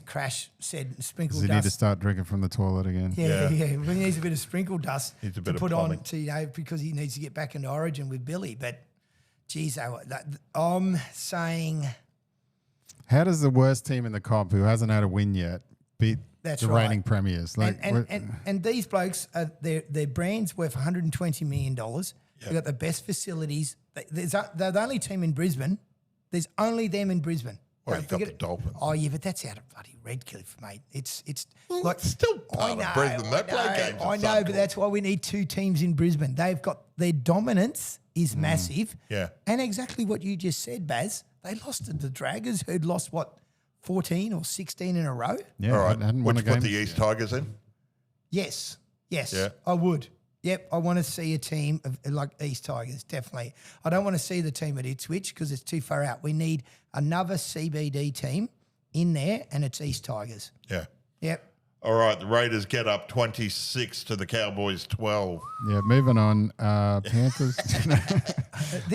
Speaker 3: Crash said, sprinkle
Speaker 2: Does he
Speaker 3: dust.
Speaker 2: need to start drinking from the toilet again?
Speaker 3: Yeah. He needs a bit of sprinkle dust
Speaker 1: Needs a
Speaker 3: to
Speaker 1: bit of
Speaker 3: put on
Speaker 1: plumbing.
Speaker 3: because he needs to get back into Origin with Billy. But, geez, I'm saying
Speaker 2: How does the worst team in the comp, who hasn't had a win yet, beat
Speaker 3: That's
Speaker 2: the
Speaker 3: right.
Speaker 2: reigning premiers? Like,
Speaker 3: and these blokes, their brand's worth $120 million. They've got the best facilities. They're the only team in Brisbane. There's only them in Brisbane.
Speaker 1: Well,
Speaker 3: Don't
Speaker 1: you've got
Speaker 3: forget
Speaker 1: the
Speaker 3: it.
Speaker 1: Dolphins.
Speaker 3: Oh, yeah, but that's out of bloody Redcliffe, mate. It's
Speaker 1: Well,
Speaker 3: like
Speaker 1: it's still part of Brisbane. They play games at
Speaker 3: I
Speaker 1: some
Speaker 3: know, but
Speaker 1: point.
Speaker 3: that's why we need 2 teams in Brisbane. They've got their dominance is massive.
Speaker 1: Yeah.
Speaker 3: And exactly what you just said, Baz. They lost to the Dragons, who'd lost 14 or 16 in a row.
Speaker 2: yeah,
Speaker 1: All right.
Speaker 2: hadn't
Speaker 1: Would
Speaker 2: won
Speaker 1: you
Speaker 2: a
Speaker 1: put
Speaker 2: game.
Speaker 1: the East Tigers in?
Speaker 3: Yes,
Speaker 1: Yeah.
Speaker 3: I would. Yep, I want to see a team of like East Tigers, definitely. I don't want to see the team at Ipswich because it's too far out. We need another CBD team in there, and it's East Tigers.
Speaker 1: Yeah.
Speaker 3: Yep.
Speaker 1: All right. The Raiders get up 26 to the Cowboys 12.
Speaker 2: Yeah, moving on. Panthers.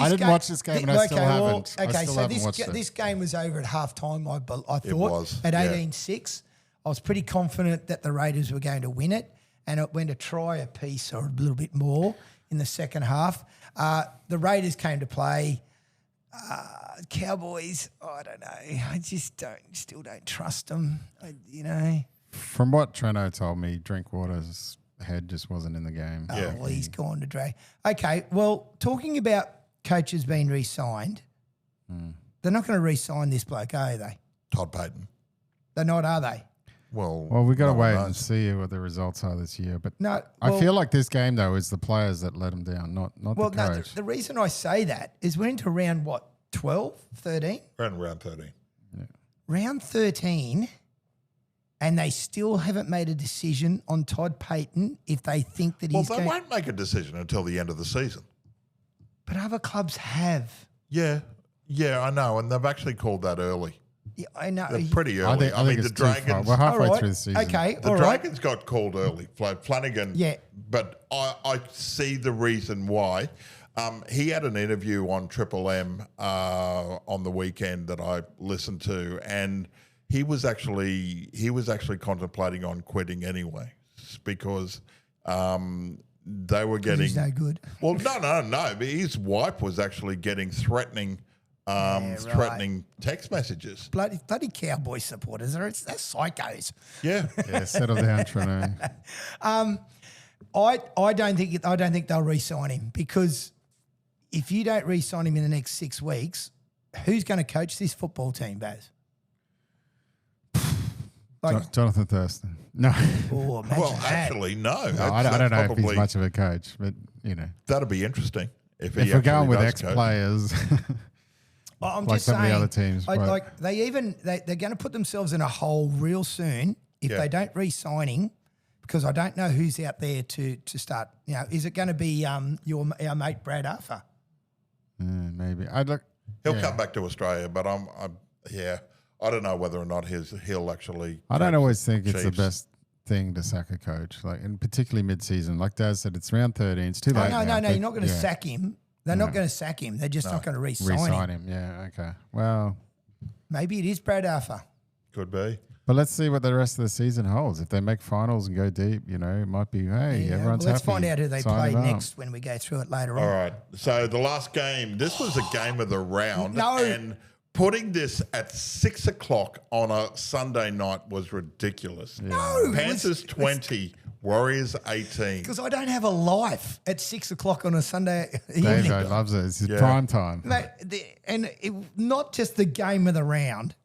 Speaker 2: I didn't watch this game, and I still haven't. I still haven't watched it.
Speaker 3: This game was over at halftime, I thought.
Speaker 1: It was,
Speaker 3: At
Speaker 1: yeah.
Speaker 3: 18-6. I was pretty confident that the Raiders were going to win it, and it went a try a piece or a little bit more in the second half. The Raiders came to play. Cowboys, I don't know. I just still don't trust them,
Speaker 2: From what Treno told me, Drinkwater's head just wasn't in the game.
Speaker 1: Yeah.
Speaker 3: Well, he's gone to drag. Okay, well, talking about coaches being re-signed, they're not going to re-sign this bloke, are they?
Speaker 1: Todd Payton.
Speaker 3: They're not, are they?
Speaker 1: Well,
Speaker 2: Well, we got to
Speaker 1: no one
Speaker 2: wait
Speaker 1: knows.
Speaker 2: and see what the results are this year. But
Speaker 3: No.
Speaker 2: I
Speaker 3: well-
Speaker 2: feel like this game, though, is the players that let them down, not
Speaker 3: Well,
Speaker 2: the
Speaker 3: no,
Speaker 2: coach.
Speaker 3: the reason I say that is we're into round, 12, 13?
Speaker 1: We're in round 13.
Speaker 3: Round 13, and they still haven't made a decision on Todd Payton if they think that
Speaker 1: Well,
Speaker 3: he's
Speaker 1: they
Speaker 3: going...
Speaker 1: won't make a decision until the end of the season.
Speaker 3: But other clubs have.
Speaker 1: Yeah, I know, and they've actually called that early.
Speaker 3: Yeah, I know.
Speaker 1: They're pretty early.
Speaker 2: I think
Speaker 1: the
Speaker 2: it's too far.
Speaker 1: Dragons.
Speaker 2: We're halfway
Speaker 3: All right.
Speaker 2: through the season.
Speaker 3: Okay,
Speaker 1: The
Speaker 3: all right.
Speaker 1: Dragons got called early. Flanagan.
Speaker 3: Yeah.
Speaker 1: But I see the reason why. He had an interview on Triple M on the weekend that I listened to, and he was actually contemplating on quitting anyway because they were getting.
Speaker 3: He's no good.
Speaker 1: Well, no. But his wife was actually getting threatening text messages.
Speaker 3: Bloody Cowboy supporters. They're psychos.
Speaker 1: Yeah.
Speaker 2: Yeah, settle down, Treno.
Speaker 3: I don't think they'll re-sign him because if you don't re-sign him in the next 6 weeks, who's going to coach this football team, Baz?
Speaker 2: Jonathan Thurston. No.
Speaker 3: Oh, imagine
Speaker 1: Well,
Speaker 3: that.
Speaker 1: actually, no.
Speaker 2: I
Speaker 1: That's
Speaker 2: don't know if
Speaker 1: probably-
Speaker 2: he's much of a coach, but,
Speaker 1: That'd be interesting if
Speaker 2: if we're going with ex-players,
Speaker 3: I'm
Speaker 2: like
Speaker 3: just
Speaker 2: some of
Speaker 3: saying,
Speaker 2: the other teams. but-
Speaker 3: like they're going to put themselves in a hole real soon if
Speaker 1: Yeah.
Speaker 3: they don't re-signing, because I don't know who's out there to start. Is it going to be our mate Brad Arthur?
Speaker 2: maybe. I'd look.
Speaker 1: He'll
Speaker 2: yeah.
Speaker 1: come back to Australia, but I don't know whether or not he'll actually.
Speaker 2: I don't
Speaker 1: coach
Speaker 2: always
Speaker 1: the
Speaker 2: think it's the
Speaker 1: Chiefs.
Speaker 2: best thing to sack a coach, like, and particularly mid-season. Like Daz said, it's round 13. It's too late.
Speaker 3: No,
Speaker 2: now.
Speaker 3: you're not going to sack him. They're not going to sack him. They're just not going to re-sign
Speaker 2: Resign
Speaker 3: him.
Speaker 2: him. Yeah. Okay. Well,
Speaker 3: Maybe it is Brad Arthur.
Speaker 1: Could be.
Speaker 2: but let's see what the rest of the season holds. If they make finals and go deep, it might be. Hey, everyone's
Speaker 3: Let's
Speaker 2: happy.
Speaker 3: find out who they
Speaker 2: Sign
Speaker 3: play
Speaker 2: them up.
Speaker 3: next when we go through it later on.
Speaker 1: All right. So the last game, this was a game of the round.
Speaker 3: No.
Speaker 1: And putting this at 6 o'clock on a Sunday night was ridiculous.
Speaker 3: No,
Speaker 1: Panthers 20, Warriors 18.
Speaker 3: Because I don't have a life at 6 o'clock on a Sunday evening.
Speaker 2: Dave loves it. It's his
Speaker 1: Yeah.
Speaker 2: prime time.
Speaker 3: Mate, not just the game of the round,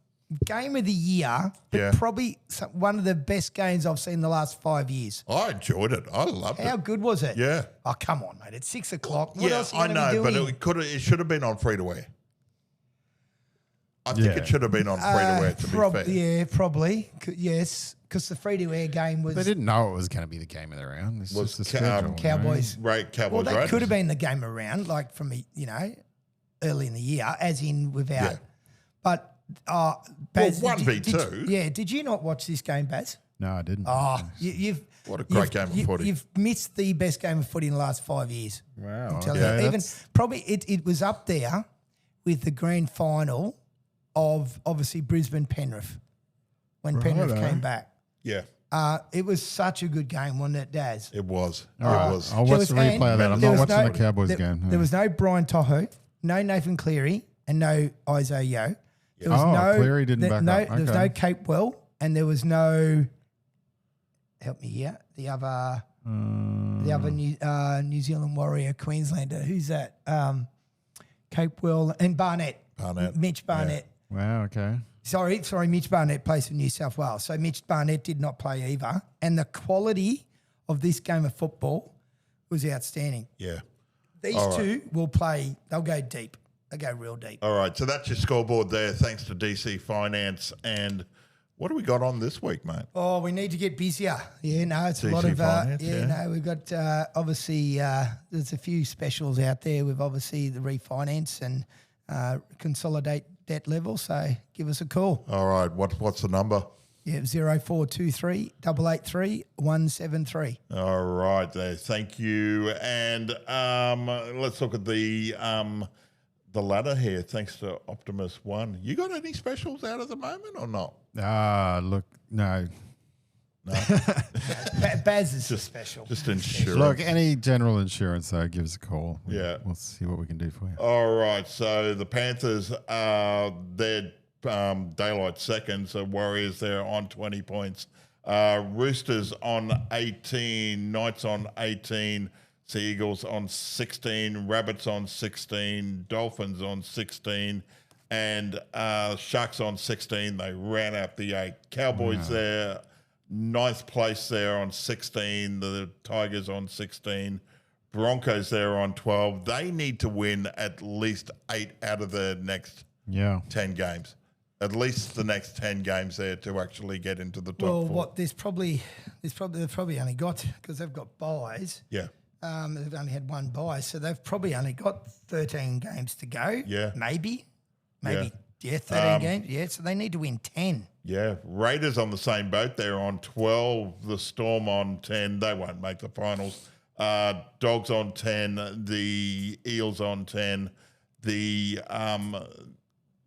Speaker 3: game of the year, but
Speaker 1: Yeah.
Speaker 3: probably one of the best games I've seen in the last 5 years.
Speaker 1: I enjoyed it. I loved
Speaker 3: How
Speaker 1: it.
Speaker 3: good was it?
Speaker 1: Yeah.
Speaker 3: Oh, come on, mate. It's 6 o'clock. What
Speaker 1: Yeah,
Speaker 3: else
Speaker 1: I
Speaker 3: are you
Speaker 1: know,
Speaker 3: going
Speaker 1: but
Speaker 3: to be doing?
Speaker 1: it should have been on free to air. I think
Speaker 2: Yeah.
Speaker 1: it should have been on free to air, to be fair.
Speaker 3: Yeah, probably. Yes, because the free-to-air game was
Speaker 2: They didn't know it was going to be the game of the round. It's
Speaker 1: Was
Speaker 2: just the
Speaker 1: Ca-
Speaker 2: schedule.
Speaker 3: Cowboys.
Speaker 1: Right, Cowboys
Speaker 3: Well, that
Speaker 1: Raiders.
Speaker 3: could have been the game around, like from early in the year, as in without.
Speaker 1: Yeah.
Speaker 3: But Baz,
Speaker 1: Well, 1v2.
Speaker 3: Did you not watch this game, Baz?
Speaker 2: No, I didn't.
Speaker 3: Oh, you've
Speaker 1: What a great game of footy.
Speaker 3: You've missed the best game of footy in the last 5 years.
Speaker 2: Wow.
Speaker 3: I'm telling
Speaker 2: okay,
Speaker 3: you. Even
Speaker 2: that's-
Speaker 3: probably it was up there with the grand final of obviously Brisbane Penrith when Penrith
Speaker 2: Righto.
Speaker 3: came back.
Speaker 1: Yeah,
Speaker 3: It was such a good game, wasn't it, Daz?
Speaker 1: it was. It
Speaker 2: All right.
Speaker 1: was.
Speaker 2: I'll
Speaker 3: There
Speaker 2: watch
Speaker 3: was-
Speaker 2: the replay of that. I'm
Speaker 3: there
Speaker 2: not
Speaker 3: was
Speaker 2: watching
Speaker 3: no-
Speaker 2: the Cowboys
Speaker 3: there,
Speaker 2: game.
Speaker 3: There was no Brian Toho, no Nathan Cleary, and no Isaiah Yeo. There was
Speaker 2: Oh,
Speaker 3: no
Speaker 2: Cleary didn't back up.
Speaker 3: There was
Speaker 2: Okay.
Speaker 3: no Cape Well, and there was no. Help me here. The other New Zealand Warrior Queenslander. Who's that? Cape Well and Barnett.
Speaker 1: Barnett.
Speaker 3: Mitch Barnett.
Speaker 2: Wow. Okay.
Speaker 3: Sorry, Mitch Barnett plays for New South Wales. So Mitch Barnett did not play either. And the quality of this game of football was outstanding.
Speaker 1: Yeah.
Speaker 3: These
Speaker 1: All right.
Speaker 3: two will play, they'll go deep. They'll go real deep.
Speaker 1: All right. So that's your scoreboard there. Thanks to DC Finance. And what do we got on this week, mate?
Speaker 3: Oh, we need to get busier. Yeah, no, it's a
Speaker 1: DC
Speaker 3: lot of,
Speaker 1: Finance, yeah.
Speaker 3: no, we've got obviously, there's a few specials out there with obviously the refinance and consolidate debt level. So give us a call.
Speaker 1: All right. What's the number?
Speaker 3: Yeah, 0423 883 173.
Speaker 1: All right. There. Thank you. And let's look at the ladder here. Thanks to Optimus One. You got any specials out at the moment or not?
Speaker 2: Look, no.
Speaker 3: Baz is special.
Speaker 1: Just insurance.
Speaker 2: Look, any general insurance, though, give us a call.
Speaker 1: Yeah.
Speaker 2: We'll see what we can do for you.
Speaker 1: All right, so the Panthers, they're daylight second, so Warriors, they're on 20 points. Roosters on 18, Knights on 18, Sea Eagles on 16, Rabbits on 16, Dolphins on 16, and Sharks on 16. They ran out the 8. Cowboys there, 9th place there on 16, the Tigers on 16. Broncos there on 12. They need to win at least 8 out of the next
Speaker 2: Yeah.
Speaker 1: 10 games. At least the next 10 games there to actually get into the top
Speaker 3: Well,
Speaker 1: 4.
Speaker 3: they've probably only got, because they've got buys.
Speaker 1: Yeah.
Speaker 3: They've only had one buy, so they've probably only got 13 games to go.
Speaker 1: Yeah.
Speaker 3: Maybe. Yeah, 13 games. Yeah, so they need to win 10.
Speaker 1: Yeah. Raiders on the same boat. They're on 12. The Storm on 10. They won't make the finals. Dogs on 10. The Eels on 10. The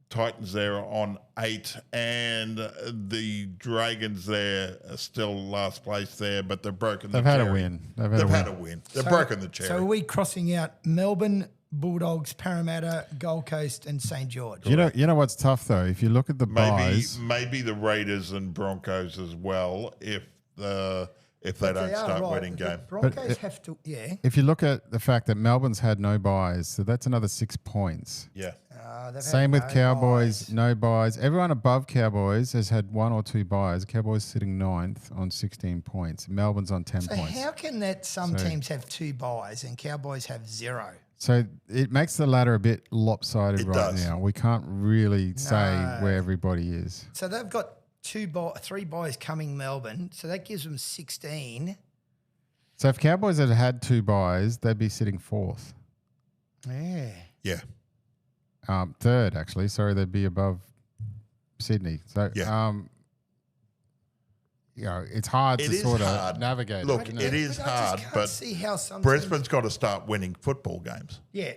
Speaker 1: Titans there on 8, and the Dragons there are still last place there, but they've broken the
Speaker 2: They've had
Speaker 1: cherry.
Speaker 2: a win.
Speaker 1: They've had a win. They've broken the cherry.
Speaker 3: So are we crossing out Melbourne, Bulldogs, Parramatta, Gold Coast, and St George?
Speaker 2: You know what's tough though. If you look at the buys,
Speaker 1: maybe the Raiders and Broncos as well if they don't start winning
Speaker 3: The
Speaker 1: game.
Speaker 3: Broncos have to, yeah.
Speaker 2: if you look at the fact that Melbourne's had no buys, so that's another 6 points.
Speaker 1: Yeah.
Speaker 3: They've had
Speaker 2: Same with
Speaker 3: no
Speaker 2: Cowboys,
Speaker 3: buys.
Speaker 2: no buys. Everyone above Cowboys has had 1 or 2 buys. Cowboys sitting 9th on 16 points. Melbourne's on 10
Speaker 3: So
Speaker 2: points.
Speaker 3: how can that some teams have 2 buys and Cowboys have 0?
Speaker 2: So it makes the ladder a bit lopsided
Speaker 1: It
Speaker 2: right
Speaker 1: does.
Speaker 2: now. We can't really say where everybody is.
Speaker 3: So they've got 3 buys coming Melbourne. So that gives them 16.
Speaker 2: So if Cowboys had had 2 buys, they'd be sitting 4th.
Speaker 3: Yeah.
Speaker 1: Yeah.
Speaker 2: 3rd, actually. Sorry, they'd be above Sydney. So, it's hard
Speaker 1: It
Speaker 2: to
Speaker 1: is
Speaker 2: sort
Speaker 1: hard.
Speaker 2: of navigate.
Speaker 1: Look,
Speaker 2: isn't
Speaker 1: it is
Speaker 3: I
Speaker 1: hard,
Speaker 3: just can't
Speaker 1: but
Speaker 3: see how some
Speaker 1: Brisbane's got to start winning football games.
Speaker 3: Yeah.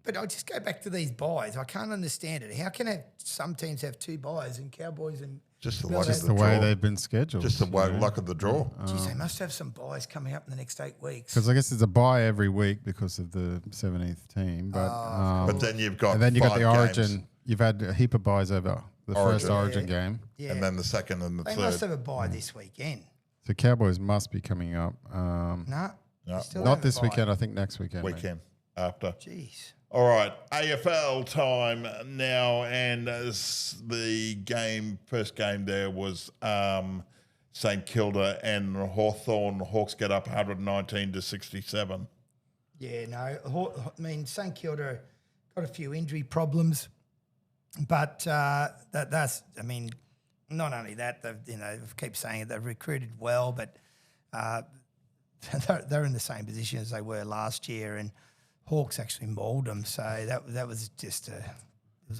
Speaker 3: But I'll just go back to these buys. I can't understand it. How can some teams have 2 buys and Cowboys and
Speaker 1: Just the
Speaker 3: Well,
Speaker 1: luck
Speaker 3: that's
Speaker 1: of
Speaker 2: the
Speaker 1: the
Speaker 2: way
Speaker 1: draw.
Speaker 2: they've been scheduled.
Speaker 1: Just the luck of the draw.
Speaker 3: geez, they must have some buys coming up in the next 8 weeks.
Speaker 2: Because I guess there's a bye every week because of the 17th team. But,
Speaker 1: But then you've got
Speaker 2: and then you've got the
Speaker 1: 5
Speaker 2: Origin.
Speaker 1: games,
Speaker 2: You've had a heap of buys over the first
Speaker 1: Origin.
Speaker 2: Origin game.
Speaker 3: Yeah.
Speaker 1: and then the second and the
Speaker 3: They
Speaker 1: third.
Speaker 3: must have a buy this weekend.
Speaker 2: So Cowboys must be coming up.
Speaker 3: No.
Speaker 1: No,
Speaker 3: they still
Speaker 2: Not
Speaker 3: have a
Speaker 2: this
Speaker 3: bye.
Speaker 2: weekend. I think next weekend. maybe.
Speaker 1: weekend after.
Speaker 3: Jeez.
Speaker 1: All right, AFL time now, and as the first game there was St Kilda and Hawthorn. Hawks get up 119-67.
Speaker 3: Yeah, no. I mean, St Kilda got a few injury problems, but that's. I mean, not only that, I keep saying it. They've recruited well, but they're in the same position as they were last year, and Hawks actually mauled them. So that was just a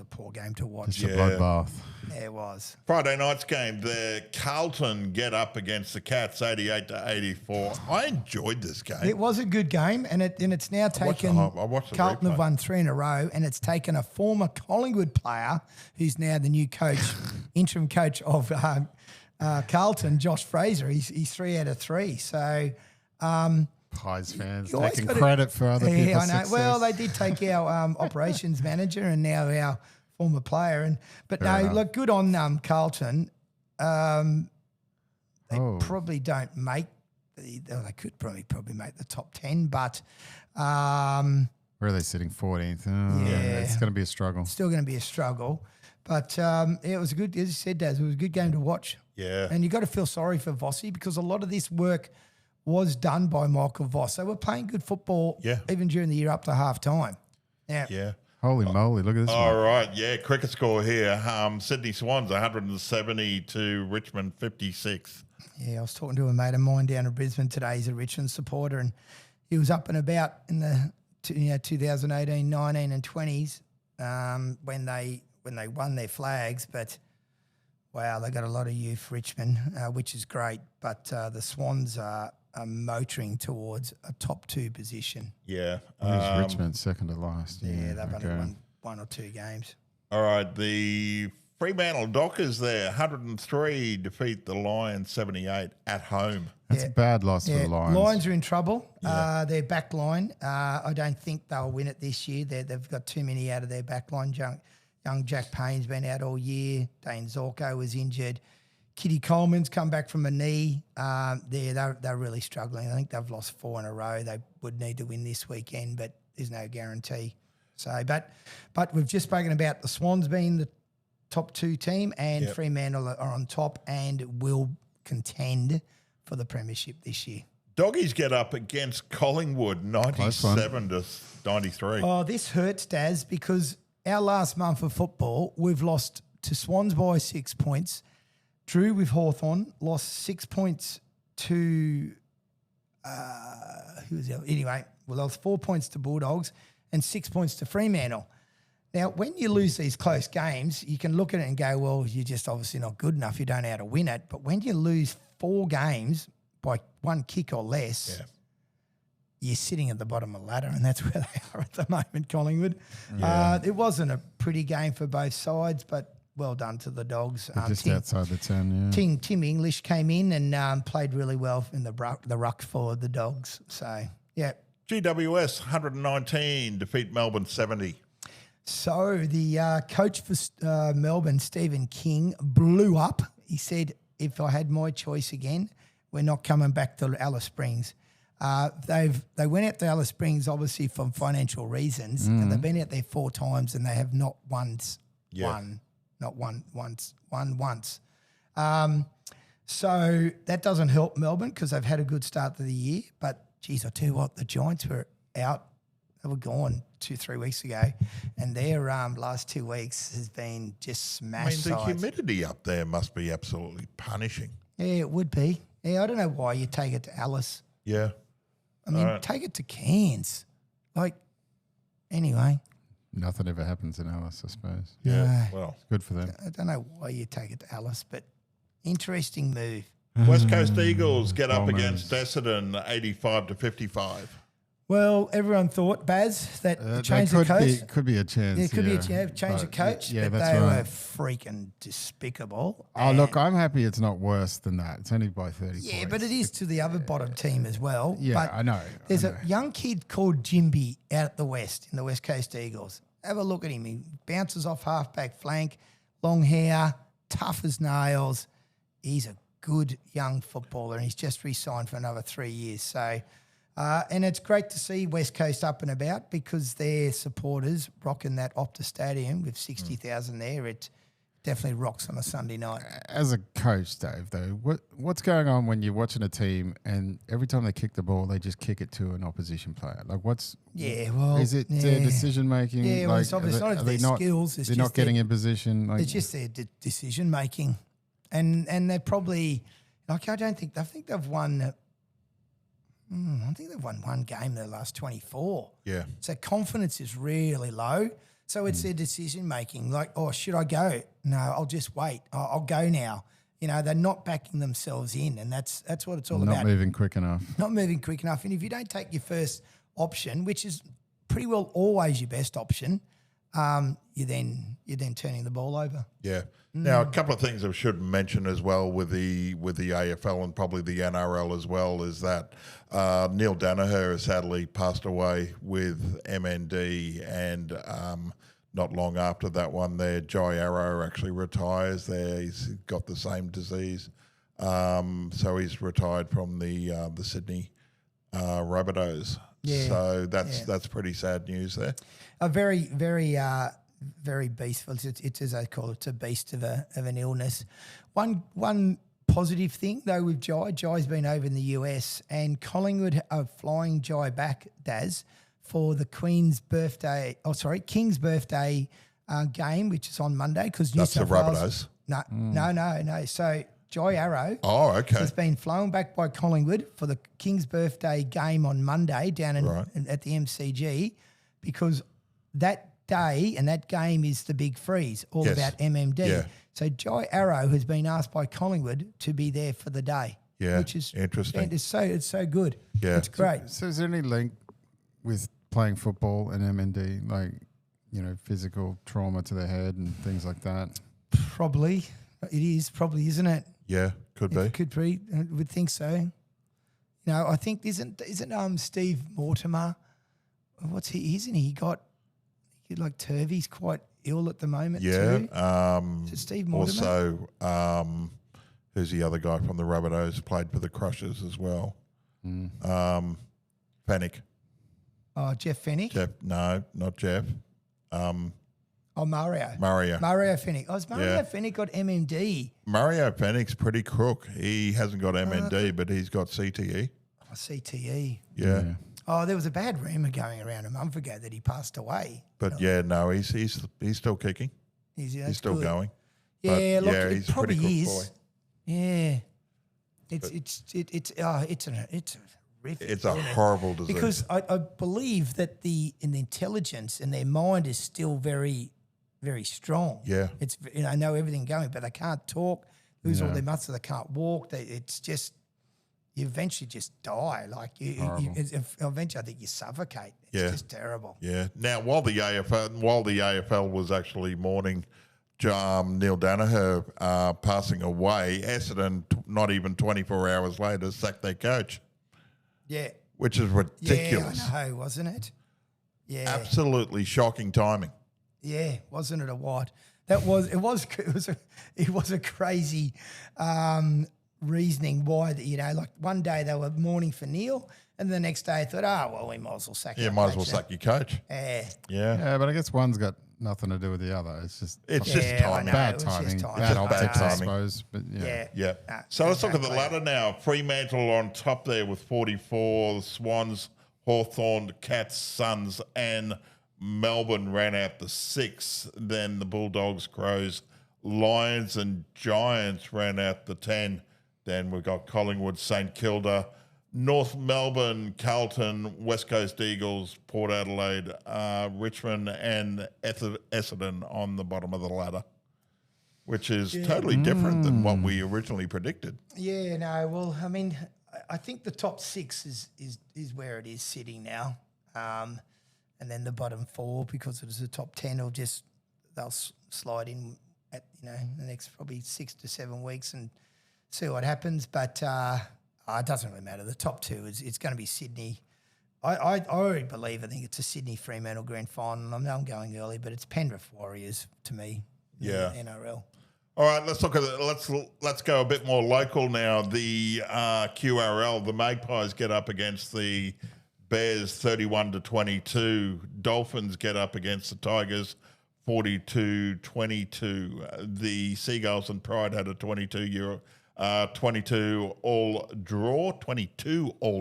Speaker 3: poor game to watch.
Speaker 2: It's a bloodbath.
Speaker 3: Yeah, it was.
Speaker 1: Friday night's game, the Carlton get up against the Cats 88-84. I enjoyed this game.
Speaker 3: It was a good game, and it's now taken.
Speaker 1: I watched the
Speaker 3: Carlton
Speaker 1: replay.
Speaker 3: have won 3 in a row, and it's taken a former Collingwood player who's now the new coach, interim coach of Carlton, Josh Fraser. He's 3 out of 3. So.
Speaker 2: Pies fans
Speaker 3: You always
Speaker 2: taking
Speaker 3: gotta-
Speaker 2: credit for other people's
Speaker 3: I know.
Speaker 2: success.
Speaker 3: Well, they did take our operations manager and now our former player. But
Speaker 2: Fair
Speaker 3: no,
Speaker 2: enough.
Speaker 3: look, good on Carlton. They
Speaker 2: Oh.
Speaker 3: probably don't make. They could probably make the top 10, but
Speaker 2: Where are they sitting? 14th. Oh,
Speaker 3: Yeah.
Speaker 2: It's going to be a struggle.
Speaker 3: still going to be a struggle. But it was a good, as you said, Daz, it was a good game to watch.
Speaker 1: Yeah.
Speaker 3: And you got to feel sorry for Vossi because a lot of this work was done by Michael Voss. They were playing good football even during the year up to half time.
Speaker 1: Yeah.
Speaker 2: Holy moly, look at this
Speaker 1: All
Speaker 2: one.
Speaker 1: right, yeah, cricket score here. Sydney Swans 170 to Richmond 56.
Speaker 3: Yeah, I was talking to a mate of mine down in Brisbane today. He's a Richmond supporter, and he was up and about in the 2018, 19 and 20s when they won their flags. But wow, they got a lot of youth, Richmond, which is great. But the Swans are motoring towards a top 2 position.
Speaker 1: Yeah.
Speaker 2: Who's Richmond second to last?
Speaker 3: Yeah, they've only won 1 or 2 games.
Speaker 1: All right, the Fremantle Dockers there 103 defeat the Lions 78 at home.
Speaker 2: That's a bad loss for the Lions.
Speaker 3: Lions are in trouble. Their back line, I don't think they'll win it this year. They've got too many out of their back line. Young Jack Payne's been out all year. Dane Zorko was injured. Kitty Coleman's come back from a knee. They're really struggling. I think they've lost 4 in a row. They would need to win this weekend, but there's no guarantee. So, but we've just spoken about the Swans being the top 2 team, and Fremantle are on top and will contend for the premiership this year.
Speaker 1: Doggies get up against Collingwood 97 to 93.
Speaker 3: Oh, this hurts, Daz, because our last month of football, we've lost to Swans by 6 points. Drew with Hawthorn, lost 6 points to who was the other? Anyway, we lost 4 points to Bulldogs and 6 points to Fremantle. Now, when you lose these close games, you can look at it and go, well, you're just obviously not good enough. You don't know how to win it. But when you lose 4 games by 1 kick or less, you're sitting at the bottom of the ladder, and that's where they are at the moment, Collingwood. It wasn't a pretty game for both sides, but well done to the Dogs.
Speaker 2: Just outside the 10, yeah.
Speaker 3: Tim English came in and played really well in the ruck for the Dogs. So, yeah.
Speaker 1: GWS 119 defeat Melbourne 70.
Speaker 3: So the coach for Melbourne, Stephen King, blew up. He said, if I had my choice again, we're not coming back to Alice Springs. They went out to Alice Springs, obviously, for financial reasons, and they've been out there 4 times, and they have not once won. Not won once. So that doesn't help Melbourne because they've had a good start to the year. But, geez, I tell you what, the Giants were out They were gone 2-3 weeks ago, and their last 2 weeks has been just
Speaker 1: I mean,
Speaker 3: smashed.
Speaker 1: the humidity up there must be absolutely punishing.
Speaker 3: Yeah, it would be. Yeah, I don't know why you take it to Alice.
Speaker 1: Yeah.
Speaker 3: I mean, take it to Cairns. Like, anyway.
Speaker 2: Nothing ever happens in Alice, I suppose.
Speaker 1: Yeah. Well,
Speaker 2: It's good for them.
Speaker 3: I don't know why you take it to Alice, but interesting move.
Speaker 1: West Coast Eagles get up
Speaker 2: Bombers.
Speaker 1: against Essendon 85-55.
Speaker 3: Well, everyone thought, Baz, that change the coach.
Speaker 2: Could be a chance.
Speaker 3: There could be a change the
Speaker 2: But,
Speaker 3: coach,
Speaker 2: Yeah,
Speaker 3: but
Speaker 2: that's
Speaker 3: they
Speaker 2: right.
Speaker 3: were freaking despicable.
Speaker 2: Oh, look, I'm happy it's not worse than that. It's only by 30
Speaker 3: Yeah,
Speaker 2: points.
Speaker 3: but it is to the other bottom team as well.
Speaker 2: Yeah,
Speaker 3: but
Speaker 2: I know.
Speaker 3: There's a young kid called Jimby out at the West in the West Coast Eagles. Have a look at him. He bounces off halfback flank, long hair, tough as nails. He's a good young footballer, and he's just re-signed for another 3 years. So, and it's great to see West Coast up and about because their supporters rocking that Optus Stadium with 60,000 there. It definitely rocks on a Sunday night.
Speaker 2: As a coach, Dave, though, what's going on when you're watching a team and every time they kick the ball, they just kick it to an opposition player? Like, is it their decision making?
Speaker 3: Yeah, well, it's obviously not their skills.
Speaker 2: They're not getting in position. Like,
Speaker 3: It's just their decision making, and they're probably like I think they've won. I think they've won one game in the last 24.
Speaker 1: Yeah.
Speaker 3: So confidence is really low. So it's their decision making. Like, oh, should I go? No, I'll just wait. I'll go now. You know, they're not backing themselves in, and that's what it's all
Speaker 2: not
Speaker 3: about.
Speaker 2: moving quick enough.
Speaker 3: Not moving quick enough. And if you don't take your first option, which is pretty well always your best option, you're then turning the ball over.
Speaker 1: Yeah. Now, a couple of things I should mention as well with the AFL and probably the NRL as well is that Neil Danaher has sadly passed away with MND, and not long after that one there, Jai Arrow actually retires there. He's got the same disease. So he's retired from the Sydney Rabbitohs.
Speaker 3: Yeah.
Speaker 1: So that's pretty sad news there.
Speaker 3: A very, very, very beastful. It's as I call it, it's a beast of an illness. One positive thing though with Jai. Jai's been over in the US, and Collingwood are flying Jai back, Daz, for the King's birthday game, which is on Monday because New
Speaker 1: That's the
Speaker 3: South Wales.
Speaker 1: Rabbitohs.
Speaker 3: No. So Jai Arrow.
Speaker 1: Oh, okay.
Speaker 3: Has been flown back by Collingwood for the King's birthday game on Monday down at the MCG, because that day and that game is the big freeze, all about MMD.
Speaker 1: Yeah.
Speaker 3: So Jai Arrow has been asked by Collingwood to be there for the day.
Speaker 1: Yeah,
Speaker 3: which is
Speaker 1: interesting.
Speaker 3: It's so good.
Speaker 1: Yeah.
Speaker 3: It's great.
Speaker 2: So is there any link with playing football and MND, like, you know, physical trauma to the head and things like that?
Speaker 3: Probably. It is, isn't it?
Speaker 1: Yeah, could be.
Speaker 3: It could be. I would think so. You know, I think isn't Steve Mortimer? What's he? Isn't he got like Turvey's quite ill at the moment too? Is it Steve Mortimer?
Speaker 1: Also, who's the other guy from the Rabbitohs? Played for the Crushers as well. Fennick.
Speaker 3: Oh, Jeff Fennick.
Speaker 1: No, not Jeff.
Speaker 3: Mario.
Speaker 1: Mario
Speaker 3: Fennick. Oh, has Mario Fennick got MMD?
Speaker 1: Mario Fennick's pretty crook. He hasn't got MND, but he's got CTE.
Speaker 3: Oh, CTE.
Speaker 1: Yeah.
Speaker 3: Oh, there was a bad rumour going around a month ago that he passed away.
Speaker 1: But he's still kicking. He's still
Speaker 3: good.
Speaker 1: going.
Speaker 3: Yeah,
Speaker 1: but,
Speaker 3: look,
Speaker 1: he's
Speaker 3: it
Speaker 1: a pretty
Speaker 3: probably
Speaker 1: crook
Speaker 3: is.
Speaker 1: boy.
Speaker 3: Yeah. It's horrific.
Speaker 1: It's a horrible disease.
Speaker 3: Because I believe that the intelligence and their mind is still very, very strong.
Speaker 1: Yeah.
Speaker 3: It's I know everything going, but they can't talk, lose all their muscles, they can't walk. It's just you eventually just die. Like eventually, I think you suffocate. It's just terrible.
Speaker 1: Yeah. Now, while the AFL was actually mourning Neil Danaher passing away, Essendon, not even 24 hours later, sacked their coach.
Speaker 3: Yeah.
Speaker 1: Which is ridiculous.
Speaker 3: Yeah, I know, wasn't it? Yeah.
Speaker 1: Absolutely shocking timing.
Speaker 3: Yeah, wasn't it a what? It was a crazy reasoning why that, like one day they were mourning for Neil, and the next day they thought, we might as well sack.
Speaker 1: Yeah, might as well sack your coach.
Speaker 2: Yeah, but I guess one's got nothing to do with the other. It's just
Speaker 1: timing.
Speaker 2: Bad timing. Bad optics, I suppose. But
Speaker 1: yeah. So let's look at the ladder now. Fremantle on top there with 44. The Swans, Hawthorn, Cats, Suns, and Melbourne ran out the 6. Then the Bulldogs, Crows, Lions, and Giants ran out the 10. Then we've got Collingwood, St Kilda, North Melbourne, Carlton, West Coast Eagles, Port Adelaide, Richmond, and Essendon on the bottom of the ladder, which is totally different than what we originally predicted.
Speaker 3: Yeah, no, well, I mean, I think the top 6 is where it is sitting now. And then the bottom 4, because it is the top 10, they'll slide in at, the next probably 6 to 7 weeks and see what happens. But it doesn't really matter. The top 2 it's going to be Sydney. I already believe. I think it's a Sydney Fremantle grand final. I know I'm going early, but it's Penrith Warriors to me.
Speaker 1: Yeah.
Speaker 3: In the NRL.
Speaker 1: All right, let's look at it. Let's go a bit more local now. The QRL, the Magpies get up against the Bears 31-22. Dolphins get up against the Tigers 42-22. The Seagulls and Pride had a 22 all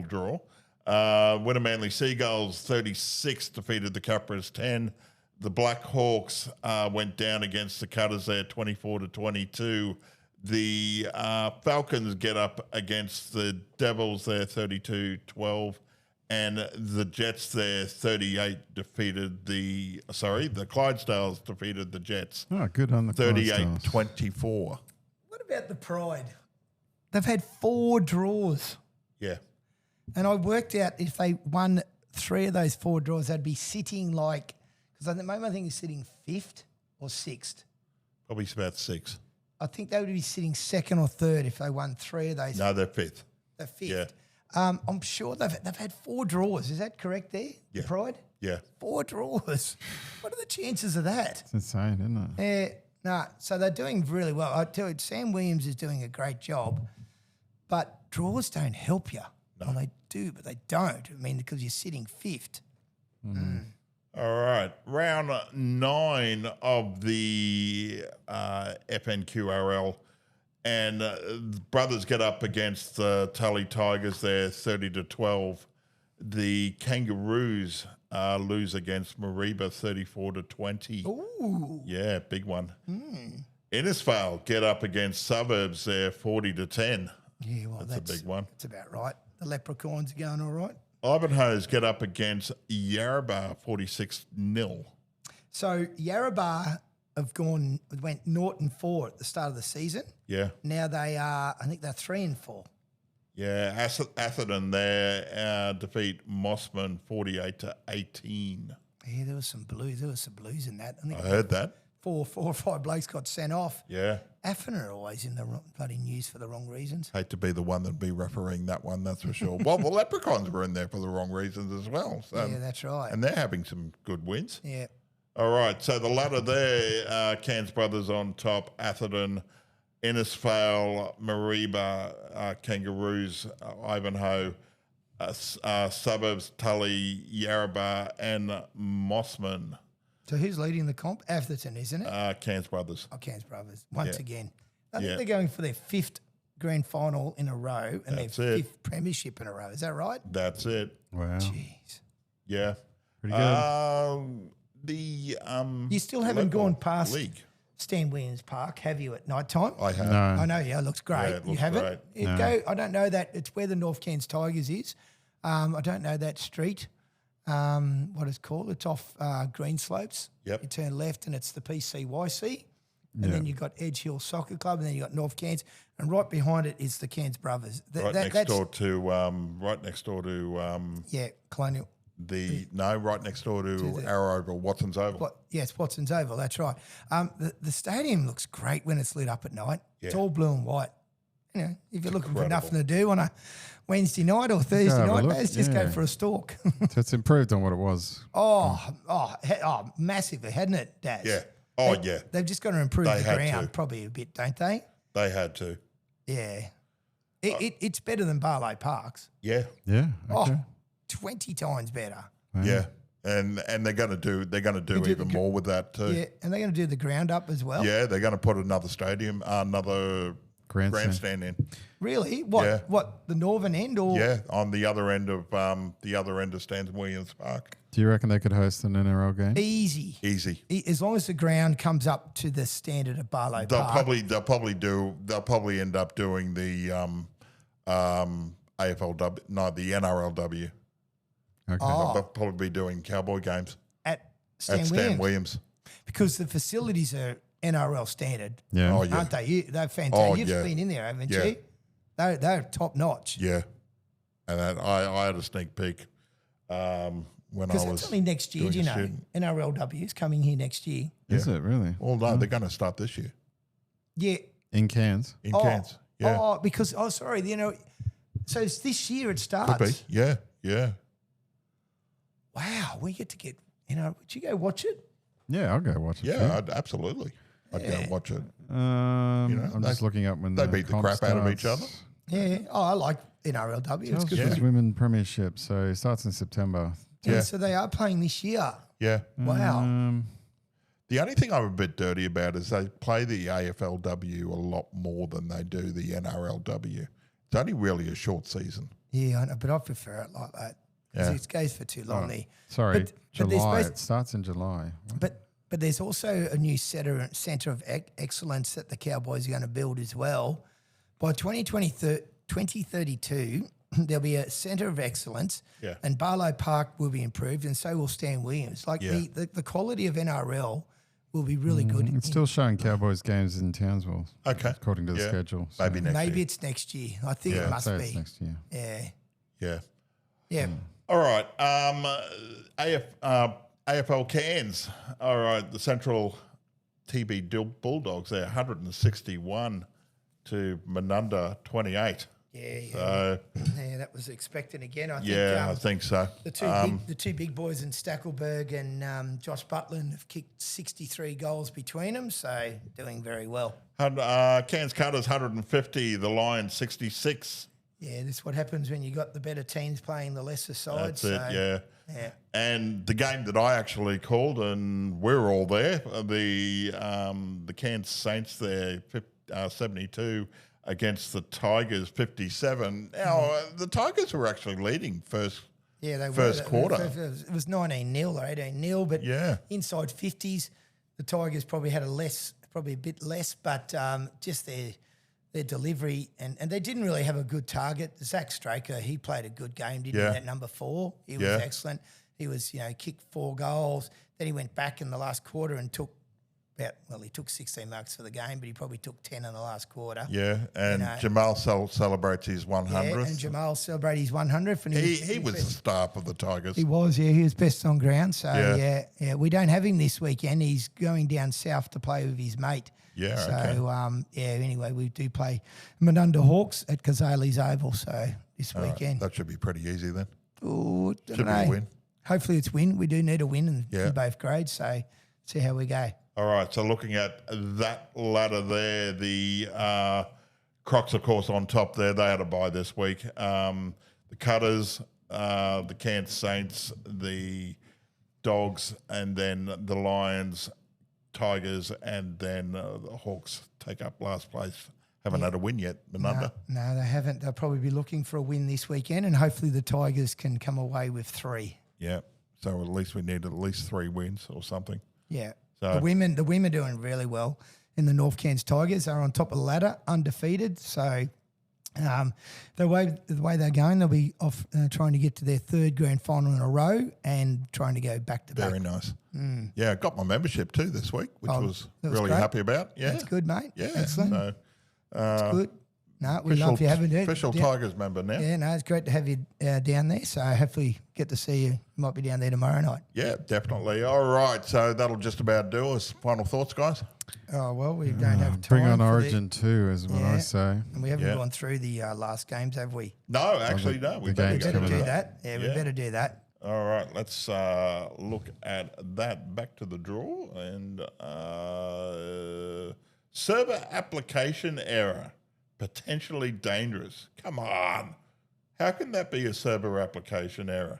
Speaker 1: draw. Winner Manly Seagulls 36 defeated the Capras 10. The Black Hawks went down against the Cutters there 24-22. The Falcons get up against the Devils there 32-12. And the Jets there 38 defeated the Clydesdales defeated the Jets.
Speaker 2: Oh, good on the
Speaker 1: 38-24.
Speaker 3: What about the Pride? They've had 4 draws.
Speaker 1: Yeah.
Speaker 3: And I worked out if they won 3 of those 4 draws, they'd be sitting because at the moment I think he's sitting 5th or 6th.
Speaker 1: Probably about 6.
Speaker 3: I think they would be sitting 2nd or 3rd if they won 3 of those.
Speaker 1: No, they're 5th.
Speaker 3: They're 5th.
Speaker 1: Yeah.
Speaker 3: I'm sure they've had 4 draws. Is that correct there?
Speaker 1: Yeah.
Speaker 3: Pride?
Speaker 1: Yeah.
Speaker 3: 4 draws. What are the chances of that?
Speaker 2: It's insane, isn't it?
Speaker 3: Yeah. No. So they're doing really well. I tell you, Sam Williams is doing a great job, but draws don't help you. No. Well, they do, but they don't. I mean, because you're sitting 5th.
Speaker 1: All right. Round 9 of the FNQRL. And Brothers get up against the Tully Tigers there 30-12. The Kangaroos lose against Mareeba 34-20.
Speaker 3: Ooh.
Speaker 1: Yeah, big one. Innisfail get up against Suburbs there 40-10.
Speaker 3: Yeah, well,
Speaker 1: that's a big one.
Speaker 3: That's about right. The Leprechauns are going all right.
Speaker 1: Ivanhoe's get up against Yarrabah 46-0.
Speaker 3: So Yarrabah went 0-4 at the start of the season.
Speaker 1: Yeah.
Speaker 3: Now they are, I think they're 3-4.
Speaker 1: Yeah, Atherton there defeat Mossman 48-18.
Speaker 3: Yeah, there was some blues. There was some blues in that.
Speaker 1: I heard that.
Speaker 3: 4 or 5 blokes got sent off.
Speaker 1: Yeah.
Speaker 3: Atherton are always in the bloody news for the wrong reasons.
Speaker 1: Hate to be the one that'd be refereeing that one, that's for sure. Well, the Leprechauns were in there for the wrong reasons as well. So,
Speaker 3: yeah, that's right.
Speaker 1: And they're having some good wins.
Speaker 3: Yeah.
Speaker 1: All right, so the ladder there, Cairns Brothers on top, Atherton, Innisfail, Mareeba, Kangaroos, Ivanhoe, Suburbs, Tully, Yarrabah, and Mossman.
Speaker 3: So who's leading the comp? Atherton, isn't it?
Speaker 1: Cairns Brothers.
Speaker 3: Oh, Cairns Brothers. Once again. I think
Speaker 1: Yeah.
Speaker 3: they're going for their 5th grand final in a row and
Speaker 1: That's
Speaker 3: their
Speaker 1: it.
Speaker 3: 5th premiership in a row. Is that right?
Speaker 1: That's it.
Speaker 2: Wow.
Speaker 3: Jeez.
Speaker 1: Yeah.
Speaker 2: Pretty good.
Speaker 3: You still haven't
Speaker 1: local
Speaker 3: gone past
Speaker 1: league.
Speaker 3: Stan Williams Park, have you, at night time?
Speaker 1: I have.
Speaker 2: No.
Speaker 3: I know, yeah, it looks great.
Speaker 1: Yeah, it
Speaker 3: you
Speaker 1: looks
Speaker 3: haven't?
Speaker 1: great.
Speaker 3: I don't know that. It's where the North Cairns Tigers is. I don't know that street, what it's called. It's off Green Slopes.
Speaker 1: Yep.
Speaker 3: You turn left and it's the PCYC. And then you've got Edge Hill Soccer Club, and then you've got North Cairns, and right behind it is the Cairns Brothers.
Speaker 1: Right next door to
Speaker 3: Yeah, Colonial.
Speaker 1: right next door to Arrow Oval, Watson's Oval.
Speaker 3: Yes, Watson's Oval, that's right. The stadium looks great when it's lit up at night.
Speaker 1: Yeah.
Speaker 3: It's all blue and white. You know, if you're looking for nothing to do on a Wednesday night or Thursday
Speaker 2: have a
Speaker 3: night,
Speaker 2: look,
Speaker 3: let's just go
Speaker 2: yeah.
Speaker 3: for a stalk.
Speaker 2: So it's improved on what it was.
Speaker 3: Massively, hadn't it, Daz?
Speaker 1: Yeah. Yeah.
Speaker 3: They've just got to improve
Speaker 1: They
Speaker 3: the
Speaker 1: had
Speaker 3: ground
Speaker 1: to.
Speaker 3: probably a bit, don't they?
Speaker 1: They had to.
Speaker 3: Yeah. It's better than Barlow Parks.
Speaker 1: Yeah.
Speaker 2: Yeah. Okay.
Speaker 3: 20 times better.
Speaker 1: Yeah. And they're going to do even more with that too.
Speaker 3: Yeah, and they're going to do the ground up as well.
Speaker 1: Yeah, they're going to put another stadium, another grandstand end.
Speaker 3: Really? What?
Speaker 1: Yeah.
Speaker 3: What? The northern end or?
Speaker 1: Yeah, on the other end of Stan Williams Park.
Speaker 2: Do you reckon they could host an NRL game?
Speaker 3: Easy.
Speaker 1: Easy.
Speaker 3: As long as the ground comes up to the standard of Barlow Park.
Speaker 1: They'll probably end up doing the AFLW, no, the NRLW.
Speaker 2: Okay.
Speaker 1: They'll probably be doing Cowboy games
Speaker 3: At Stan
Speaker 1: Stan
Speaker 3: Williams.
Speaker 1: Williams.
Speaker 3: Because the facilities are NRL standard,
Speaker 2: Yeah.
Speaker 1: Oh, yeah.
Speaker 3: aren't they? They're fantastic.
Speaker 1: Oh,
Speaker 3: You've
Speaker 1: yeah.
Speaker 3: been in there, haven't
Speaker 1: Yeah.
Speaker 3: you? They're top notch.
Speaker 1: Yeah. And I had a sneak peek when I
Speaker 3: Because
Speaker 1: was
Speaker 3: that's only next year,
Speaker 1: doing
Speaker 3: do you
Speaker 1: a
Speaker 3: know?
Speaker 1: student.
Speaker 3: NRLW is coming here next year.
Speaker 2: Is it really?
Speaker 1: Well, no, they're going to start this year
Speaker 3: Yeah.
Speaker 2: In Cairns?
Speaker 1: in Cairns. Yeah.
Speaker 3: Oh, because, sorry, so it's this year it starts.
Speaker 1: Could be. Yeah. Yeah.
Speaker 3: Wow, we get to get, would you go watch it?
Speaker 2: Yeah, I'll go watch it.
Speaker 1: Yeah, absolutely. I'd go and watch it.
Speaker 2: I'm just looking up when
Speaker 1: They
Speaker 2: the
Speaker 1: beat the
Speaker 2: comp
Speaker 1: crap out of each other.
Speaker 2: starts.
Speaker 3: Yeah. Oh, I like NRLW. It's good.
Speaker 2: Telstra Women Premiership, so it starts in September.
Speaker 1: Yeah.
Speaker 3: So they are playing this year.
Speaker 1: Yeah.
Speaker 3: Wow.
Speaker 1: The only thing I'm a bit dirty about is they play the AFLW a lot more than they do the NRLW. It's only really a short season.
Speaker 3: Yeah, I know, but I prefer it like that. Because
Speaker 1: Yeah.
Speaker 3: it goes for too long there.
Speaker 2: Sorry,
Speaker 3: But there's
Speaker 2: July.
Speaker 3: supposed-
Speaker 2: It starts in July.
Speaker 3: But there's also a new centre of excellence that the Cowboys are going to build as well. By 2032, there'll be a centre of excellence,
Speaker 1: Yeah.
Speaker 3: and Barlow Park will be improved, and so will Stan Williams. Like
Speaker 1: Yeah.
Speaker 3: the quality of NRL will be really good.
Speaker 2: It's still showing Cowboys games in Townsville,
Speaker 1: Okay.
Speaker 2: according to the
Speaker 1: Yeah.
Speaker 2: schedule. So
Speaker 1: Maybe next
Speaker 3: Maybe
Speaker 1: year.
Speaker 3: it's next year. I think
Speaker 1: Yeah.
Speaker 3: it must
Speaker 2: say it's
Speaker 3: be.
Speaker 2: next year.
Speaker 3: Yeah.
Speaker 1: Yeah.
Speaker 3: Yeah.
Speaker 1: All right. AFL Cairns. All right. The Central TB Bulldogs there, 161 to Menunda 28.
Speaker 3: Yeah.
Speaker 1: So,
Speaker 3: Yeah, that was expected again. I think
Speaker 1: yeah, I think so.
Speaker 3: the two big boys in Stackelberg and Josh Butland have kicked 63 goals between them, so doing very well.
Speaker 1: Cairns Cutters 150, the Lions 66.
Speaker 3: Yeah, this is what happens when you got the better teams playing the lesser sides.
Speaker 1: That's it, yeah.
Speaker 3: Yeah.
Speaker 1: And the game that I actually called, and we were all there, the Cairns Saints there, 72 against the Tigers, 57. Now, the Tigers were actually leading first
Speaker 3: Yeah, they
Speaker 1: First
Speaker 3: were.
Speaker 1: quarter.
Speaker 3: It was 19-0 or 18-0, but
Speaker 1: Yeah.
Speaker 3: inside 50s, the Tigers probably had probably a bit less, but just their delivery, and they didn't really have a good target. Zach Straker, he played a good game, didn't
Speaker 1: Yeah.
Speaker 3: he, at number 4? He was
Speaker 1: Yeah.
Speaker 3: excellent. He was, kicked 4 goals. Then he went back in the last quarter and took he took 16 marks for the game, but he probably took 10 in the last quarter.
Speaker 1: Yeah, and
Speaker 3: know.
Speaker 1: Jamal celebrates his 100th.
Speaker 3: Yeah, and Jamal celebrated his 100th. And
Speaker 1: he was the star for the Tigers.
Speaker 3: He was best on ground. So,
Speaker 1: Yeah.
Speaker 3: yeah, we don't have him this weekend. He's going down south to play with his mate.
Speaker 1: Yeah,
Speaker 3: So,
Speaker 1: okay.
Speaker 3: anyway, we do play Menunda Hawks at Kazali's Oval, so this
Speaker 1: All right,
Speaker 3: weekend.
Speaker 1: that should be pretty easy then.
Speaker 3: Ooh,
Speaker 1: Should be a win.
Speaker 3: Hopefully it's win. We do need a win in
Speaker 1: Yeah.
Speaker 3: both grades, so see how we go.
Speaker 1: All right, so looking at that ladder there, the Crocs, of course, on top there. They had a bye this week. The Cutters, the Cairns Saints, the Dogs, and then the Lions, Tigers, and then the Hawks take up last place. Haven't had a win yet, Menunda.
Speaker 3: No, they haven't. They'll probably be looking for a win this weekend, and hopefully the Tigers can come away with 3.
Speaker 1: Yeah, so at least we need at least 3 wins or something.
Speaker 3: Yeah.
Speaker 1: So-
Speaker 3: The women are doing really well in the North Cairns Tigers. They're on top of the ladder, undefeated. So the way they're going, they'll be off trying to get to their 3rd grand final in a row and trying to go back to back.
Speaker 1: Very nice. Yeah, got my membership too this week, which was
Speaker 3: that was
Speaker 1: really
Speaker 3: great.
Speaker 1: happy about. Yeah,
Speaker 3: That's good, mate.
Speaker 1: Yeah,
Speaker 3: Excellent.
Speaker 1: So,
Speaker 3: That's good. No, we love you having it.
Speaker 1: Official Tigers member now.
Speaker 3: Yeah, no, it's great to have you down there. So hopefully get to see you. Might be down there tomorrow night.
Speaker 1: Yeah, definitely. All right, so that'll just about do us. Final thoughts, guys?
Speaker 3: Oh, well, we don't have time.
Speaker 2: Bring on
Speaker 3: for
Speaker 2: Origin 2 is what I
Speaker 3: Yeah.
Speaker 2: say.
Speaker 3: And we haven't
Speaker 1: Yeah.
Speaker 3: gone through the last games, have we?
Speaker 1: No, actually, no. We
Speaker 2: the
Speaker 1: better
Speaker 2: game's
Speaker 1: go
Speaker 3: Better
Speaker 1: to
Speaker 2: coming
Speaker 3: do
Speaker 2: up.
Speaker 3: that. Yeah, we
Speaker 1: Yeah.
Speaker 3: better do that.
Speaker 1: All right, let's look at that. Back to the draw and server application error, potentially dangerous. Come on, how can that be a server application error?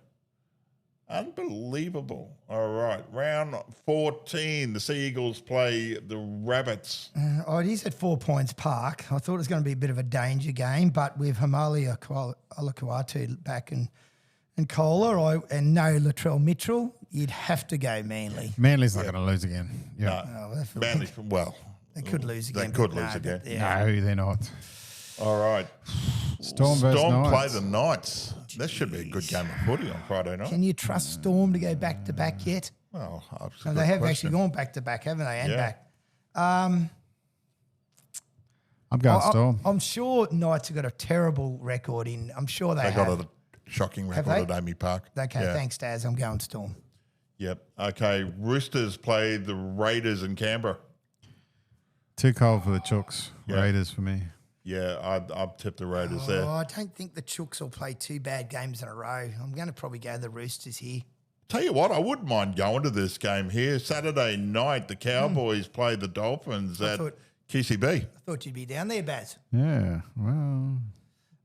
Speaker 1: Unbelievable. All right. Round 14, the Sea Eagles play the Rabbits.
Speaker 3: Oh, it is at 4 Points Park. I thought it was going to be a bit of a danger game, but with Hamalia Alakuatu back and Kohler and no Latrell Mitchell, you'd have to go Manly.
Speaker 2: Manly's not going to lose again. Yeah.
Speaker 1: No, Manly, well,
Speaker 3: they could lose again.
Speaker 1: They could lose again.
Speaker 2: No, they're not.
Speaker 1: All right.
Speaker 2: Storm versus Knights.
Speaker 1: play the Knights. That should be a good game of footy on Friday night.
Speaker 3: Can you trust Storm to go back to back yet?
Speaker 1: Well,
Speaker 3: no, they have actually gone back to back, haven't they? And back.
Speaker 2: I'm going Storm.
Speaker 3: I'm sure Knights have got a terrible record in. I'm sure they have.
Speaker 1: Got a shocking record at Amy Park.
Speaker 3: Okay, thanks, Daz. I'm going Storm.
Speaker 1: Yep. Okay. Roosters play the Raiders in Canberra.
Speaker 2: Too cold for the Chooks.
Speaker 1: Yeah.
Speaker 2: Raiders for me.
Speaker 1: Yeah, I've tipped the Raiders there.
Speaker 3: I don't think the Chooks will play 2 bad games in a row. I'm going to probably go the Roosters here.
Speaker 1: Tell you what, I wouldn't mind going to this game here. Saturday night, the Cowboys play the Dolphins at QCB.
Speaker 3: I thought you'd be down there, Baz.
Speaker 2: Yeah, well.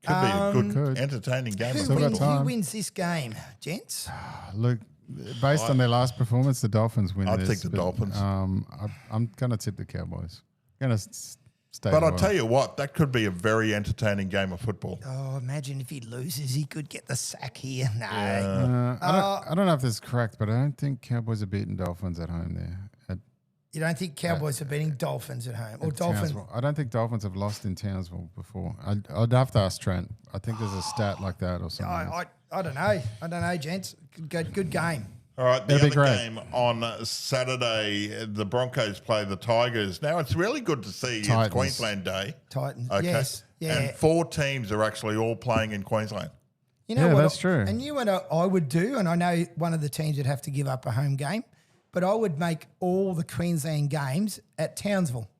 Speaker 1: Could be a good, entertaining game.
Speaker 3: Who wins this game, gents?
Speaker 2: Look, based on their last performance, the Dolphins win
Speaker 1: I
Speaker 2: this.
Speaker 1: think the Dolphins.
Speaker 2: I'm going to tip the Cowboys. Going to stay.
Speaker 1: But I'll tell you what, that could be a very entertaining game of football.
Speaker 3: Oh, imagine if he loses, he could get the sack here. No.
Speaker 2: I don't know if this is correct, but I don't think Cowboys are beating Dolphins at home there.
Speaker 3: You don't think Cowboys are beating Dolphins at home? Or Dolphins?
Speaker 2: I don't think Dolphins have lost in Townsville before. I'd have to ask Trent. I think there's a stat like that or something.
Speaker 3: I don't know. I don't know, gents. Good game.
Speaker 1: All right, the other game on Saturday, the Broncos play the Tigers. Now, it's really good to see
Speaker 2: Titans.
Speaker 1: It's Queensland Day.
Speaker 3: Titans,
Speaker 1: okay?
Speaker 3: yes. Yeah.
Speaker 1: And 4 teams are actually all playing in Queensland.
Speaker 3: You know what?
Speaker 2: That's true.
Speaker 3: And you and I would do, and I know one of the teams would have to give up a home game, but I would make all the Queensland games at Townsville.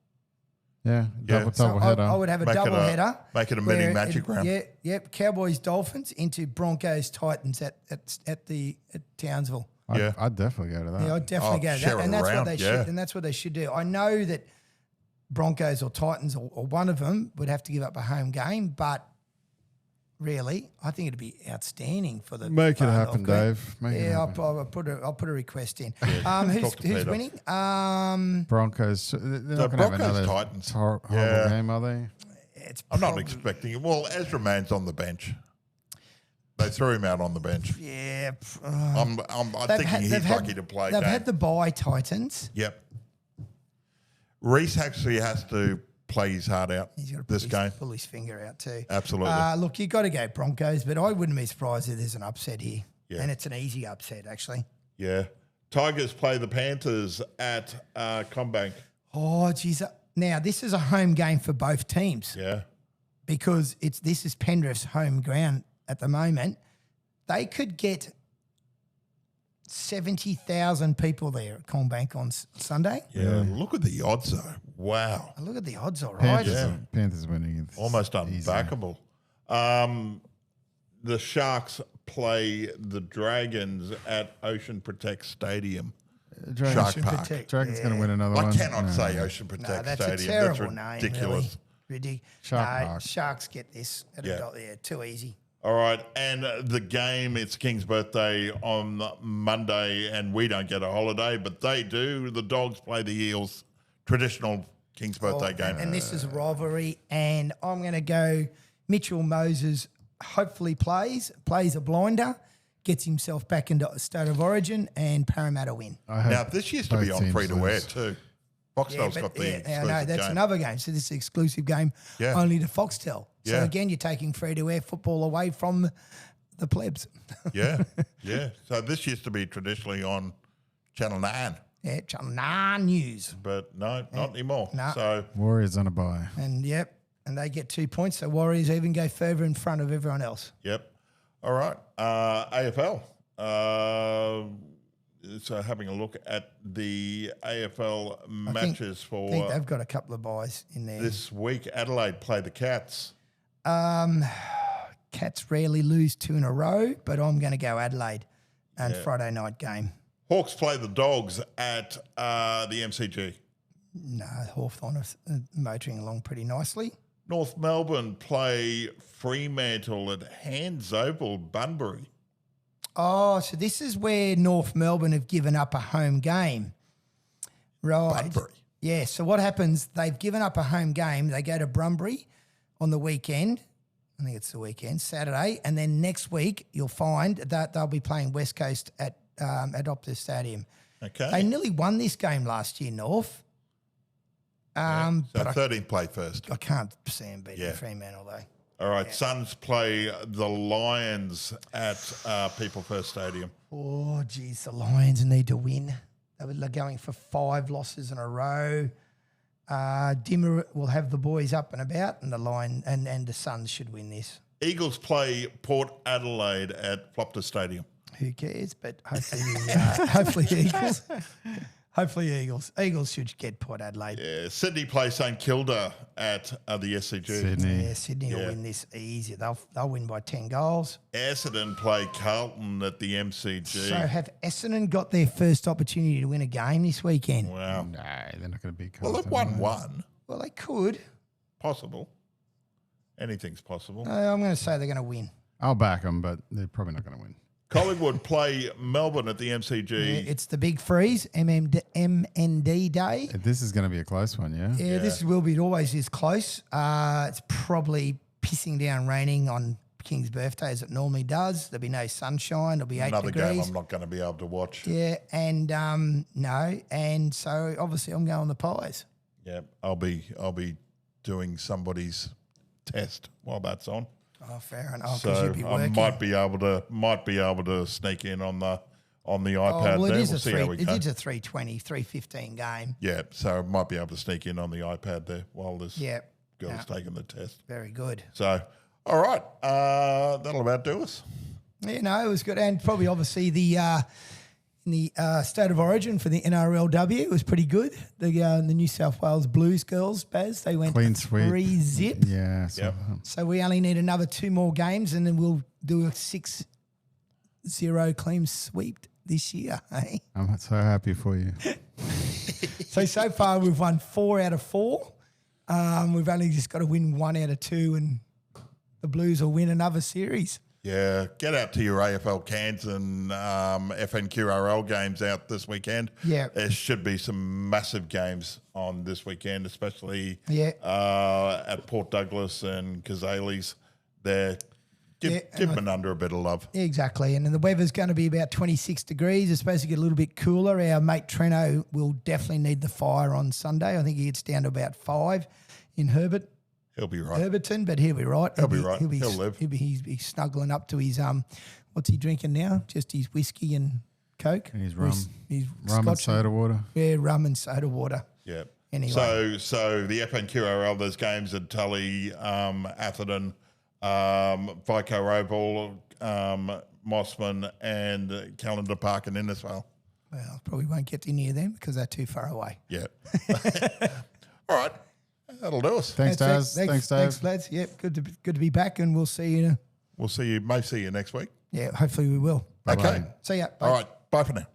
Speaker 2: Yeah, double header.
Speaker 3: I would have a double header.
Speaker 1: Make it a mini magic round.
Speaker 3: Yep. Cowboys, Dolphins into Broncos, Titans at Townsville.
Speaker 2: I'd definitely go to that.
Speaker 3: Yeah, I'd definitely go to that. And that's what they should. And that's what they should do. I know that Broncos or Titans or one of them would have to give up a home game, but really, I think it'd be outstanding for the
Speaker 2: Make it happen, Dave.
Speaker 3: I'll put a request in. Who's winning?
Speaker 2: Broncos. They're not going to have another
Speaker 1: Titans.
Speaker 2: horrible game, are they?
Speaker 1: I'm not expecting it. Well, Ezra Mann's on the bench. They threw him out on the bench.
Speaker 3: Yeah.
Speaker 1: I'm thinking he's lucky to play.
Speaker 3: They've had the bye, Titans.
Speaker 1: Yep. Reece actually has to play his heart out this game.
Speaker 3: Pull his finger out too.
Speaker 1: Absolutely.
Speaker 3: Look, you got to go Broncos, but I wouldn't be surprised if there's an upset here.
Speaker 1: Yeah.
Speaker 3: And it's an easy upset, actually.
Speaker 1: Yeah. Tigers play the Panthers at Combank.
Speaker 3: Oh, geez. Now, this is a home game for both teams.
Speaker 1: Yeah.
Speaker 3: Because this is Penrith's home ground at the moment. They could get 70,000 people there at Combank on Sunday.
Speaker 1: Yeah. Look at the odds, though. Wow.
Speaker 3: Look at the odds, all right.
Speaker 2: Panthers winning.
Speaker 1: Almost unbackable. The Sharks play the Dragons at Ocean Protect Stadium. Shark Park.
Speaker 2: Dragons going to win another one.
Speaker 1: I cannot say Ocean Protect
Speaker 3: that's
Speaker 1: Stadium.
Speaker 3: A terrible
Speaker 1: that's
Speaker 3: ridiculous.
Speaker 1: name.
Speaker 3: Really.
Speaker 2: Park.
Speaker 3: Sharks get this. Too easy.
Speaker 1: All right, and the game, it's King's birthday on Monday, and we don't get a holiday, but they do. The Dogs play the Eels. Traditional King's birthday game.
Speaker 3: And this is a rivalry, and I'm going to go Mitchell Moses hopefully plays a blinder, gets himself back into a state of origin, and Parramatta win.
Speaker 1: Now, this used to be on free-to-air too. Foxtel's got the exclusive
Speaker 3: no, that's
Speaker 1: game.
Speaker 3: another game. So this is an exclusive game only to Foxtel. So again, you're taking free-to-air football away from the plebs.
Speaker 1: Yeah. So this used to be traditionally on Channel 9.
Speaker 3: Yeah, Channel 9 News.
Speaker 1: But no, not anymore.
Speaker 3: No.
Speaker 1: So
Speaker 2: Warriors on a bye.
Speaker 3: And and they get 2 points. So Warriors even go further in front of everyone else.
Speaker 1: Yep. All right. AFL. So having a look at the AFL matches
Speaker 3: I think they've got a couple of buys in there.
Speaker 1: This week, Adelaide play the Cats.
Speaker 3: Cats rarely lose 2 in a row, but I'm going to go Adelaide and Friday night game.
Speaker 1: Hawks play the Dogs at the MCG.
Speaker 3: No, Hawthorn are motoring along pretty nicely.
Speaker 1: North Melbourne play Fremantle at Hands Oval, Bunbury.
Speaker 3: Oh, so this is where North Melbourne have given up a home game. Right.
Speaker 1: Bunbury.
Speaker 3: Yeah, so what happens, they've given up a home game. They go to Bunbury on the weekend. I think it's the weekend, Saturday. And then next week, you'll find that they'll be playing West Coast at Optus Stadium.
Speaker 1: Okay.
Speaker 3: They nearly won this game last year, North.
Speaker 1: So
Speaker 3: But
Speaker 1: 13th play first.
Speaker 3: I can't see them beating
Speaker 1: Yeah.
Speaker 3: Fremantle, though.
Speaker 1: All right. Suns play the Lions at People First Stadium.
Speaker 3: Oh, geez, the Lions need to win. They were going for 5 losses in a row. Dimmer will have the boys up and about, and the Suns should win this.
Speaker 1: Eagles play Port Adelaide at Flopter Stadium.
Speaker 3: Who cares? But hopefully Eagles. Hopefully Eagles. Eagles should get Port Adelaide.
Speaker 1: Yeah. Sydney play St Kilda at the SCG.
Speaker 2: Sydney.
Speaker 3: Yeah, Sydney will win this easy. They'll win by 10 goals.
Speaker 1: Essendon play Carlton at the MCG.
Speaker 3: So have Essendon got their first opportunity to win a game this weekend?
Speaker 1: Wow.
Speaker 2: No, they're not going to be.
Speaker 1: Well, they've won one.
Speaker 3: Well, they could.
Speaker 1: Possible. Anything's possible.
Speaker 3: I'm going to say they're going to win.
Speaker 2: I'll back them, but they're probably not going to win.
Speaker 1: Collingwood play Melbourne at the MCG.
Speaker 3: Yeah, it's the big freeze, MND day.
Speaker 2: This is going to be a close one, yeah?
Speaker 3: Yeah, this will be. It always is close. It's probably pissing down raining on King's birthday as it normally does. There'll be no sunshine. It'll be 8
Speaker 1: Another
Speaker 3: degrees.
Speaker 1: game I'm not going to be able to watch.
Speaker 3: Yeah, and no, and so obviously I'm going the Pies.
Speaker 1: Yeah, I'll be doing somebody's test while that's on.
Speaker 3: Oh, fair enough. Because
Speaker 1: So
Speaker 3: you'd be
Speaker 1: I
Speaker 3: working.
Speaker 1: might be able to sneak in on the iPad
Speaker 3: well,
Speaker 1: there.
Speaker 3: it is
Speaker 1: We'll see how we go.
Speaker 3: a 3:20, 3:15 game.
Speaker 1: Yeah, so I might be able to sneak in on the iPad there while this
Speaker 3: Yeah,
Speaker 1: girl's taking the test.
Speaker 3: very good.
Speaker 1: So, all right, that'll about do us.
Speaker 3: Yeah, no, it was good, and probably obviously the in the state of origin for the NRLW, it was pretty good. The New South Wales Blues girls, Baz, they went
Speaker 2: Clean sweep.
Speaker 3: 3-0.
Speaker 2: Yeah.
Speaker 1: Yep.
Speaker 3: So we only need another 2 more games, and then we'll do a 6-0 clean sweep this year. Eh?
Speaker 2: I'm so happy for you.
Speaker 3: So far we've won 4 out of 4. We've only just got to win 1 out of 2, and the Blues will win another series.
Speaker 1: Yeah, get out to your AFL Cairns and FNQRL games out this weekend.
Speaker 3: Yeah.
Speaker 1: There should be some massive games on this weekend, especially at Port Douglas and Kazales. There, give them an under a bit of love.
Speaker 3: Exactly, and then the weather's going to be about 26 degrees. It's supposed to get a little bit cooler. Our mate Treno will definitely need the fire on Sunday. I think he gets down to about 5 in
Speaker 1: He'll be right.
Speaker 3: Herberton, but he'll be right.
Speaker 1: He'll be right. He'll live.
Speaker 3: He's snuggling up to his what's he drinking now? Just his whiskey and Coke.
Speaker 2: And his
Speaker 3: Or
Speaker 2: rum.
Speaker 3: his
Speaker 2: Rum and
Speaker 3: Scotch
Speaker 2: soda water.
Speaker 3: Yeah, rum and soda water.
Speaker 1: Yeah.
Speaker 3: Anyway.
Speaker 1: So the FNQRL, there's games at Tully, Atherton, Vico Oval, Mossman, and Calendar Park and Innisfail.
Speaker 3: Well, probably won't get to near them because they're too far away.
Speaker 1: Yeah. All right. That'll do us.
Speaker 2: Thanks, Daz. Thanks, Dave.
Speaker 3: Thanks, lads. Yep, good to be back, and we'll see you.
Speaker 1: We'll see you. May see you next week.
Speaker 3: Yeah, hopefully we will.
Speaker 1: Okay.
Speaker 3: See ya. Bye.
Speaker 1: All right. Bye for now.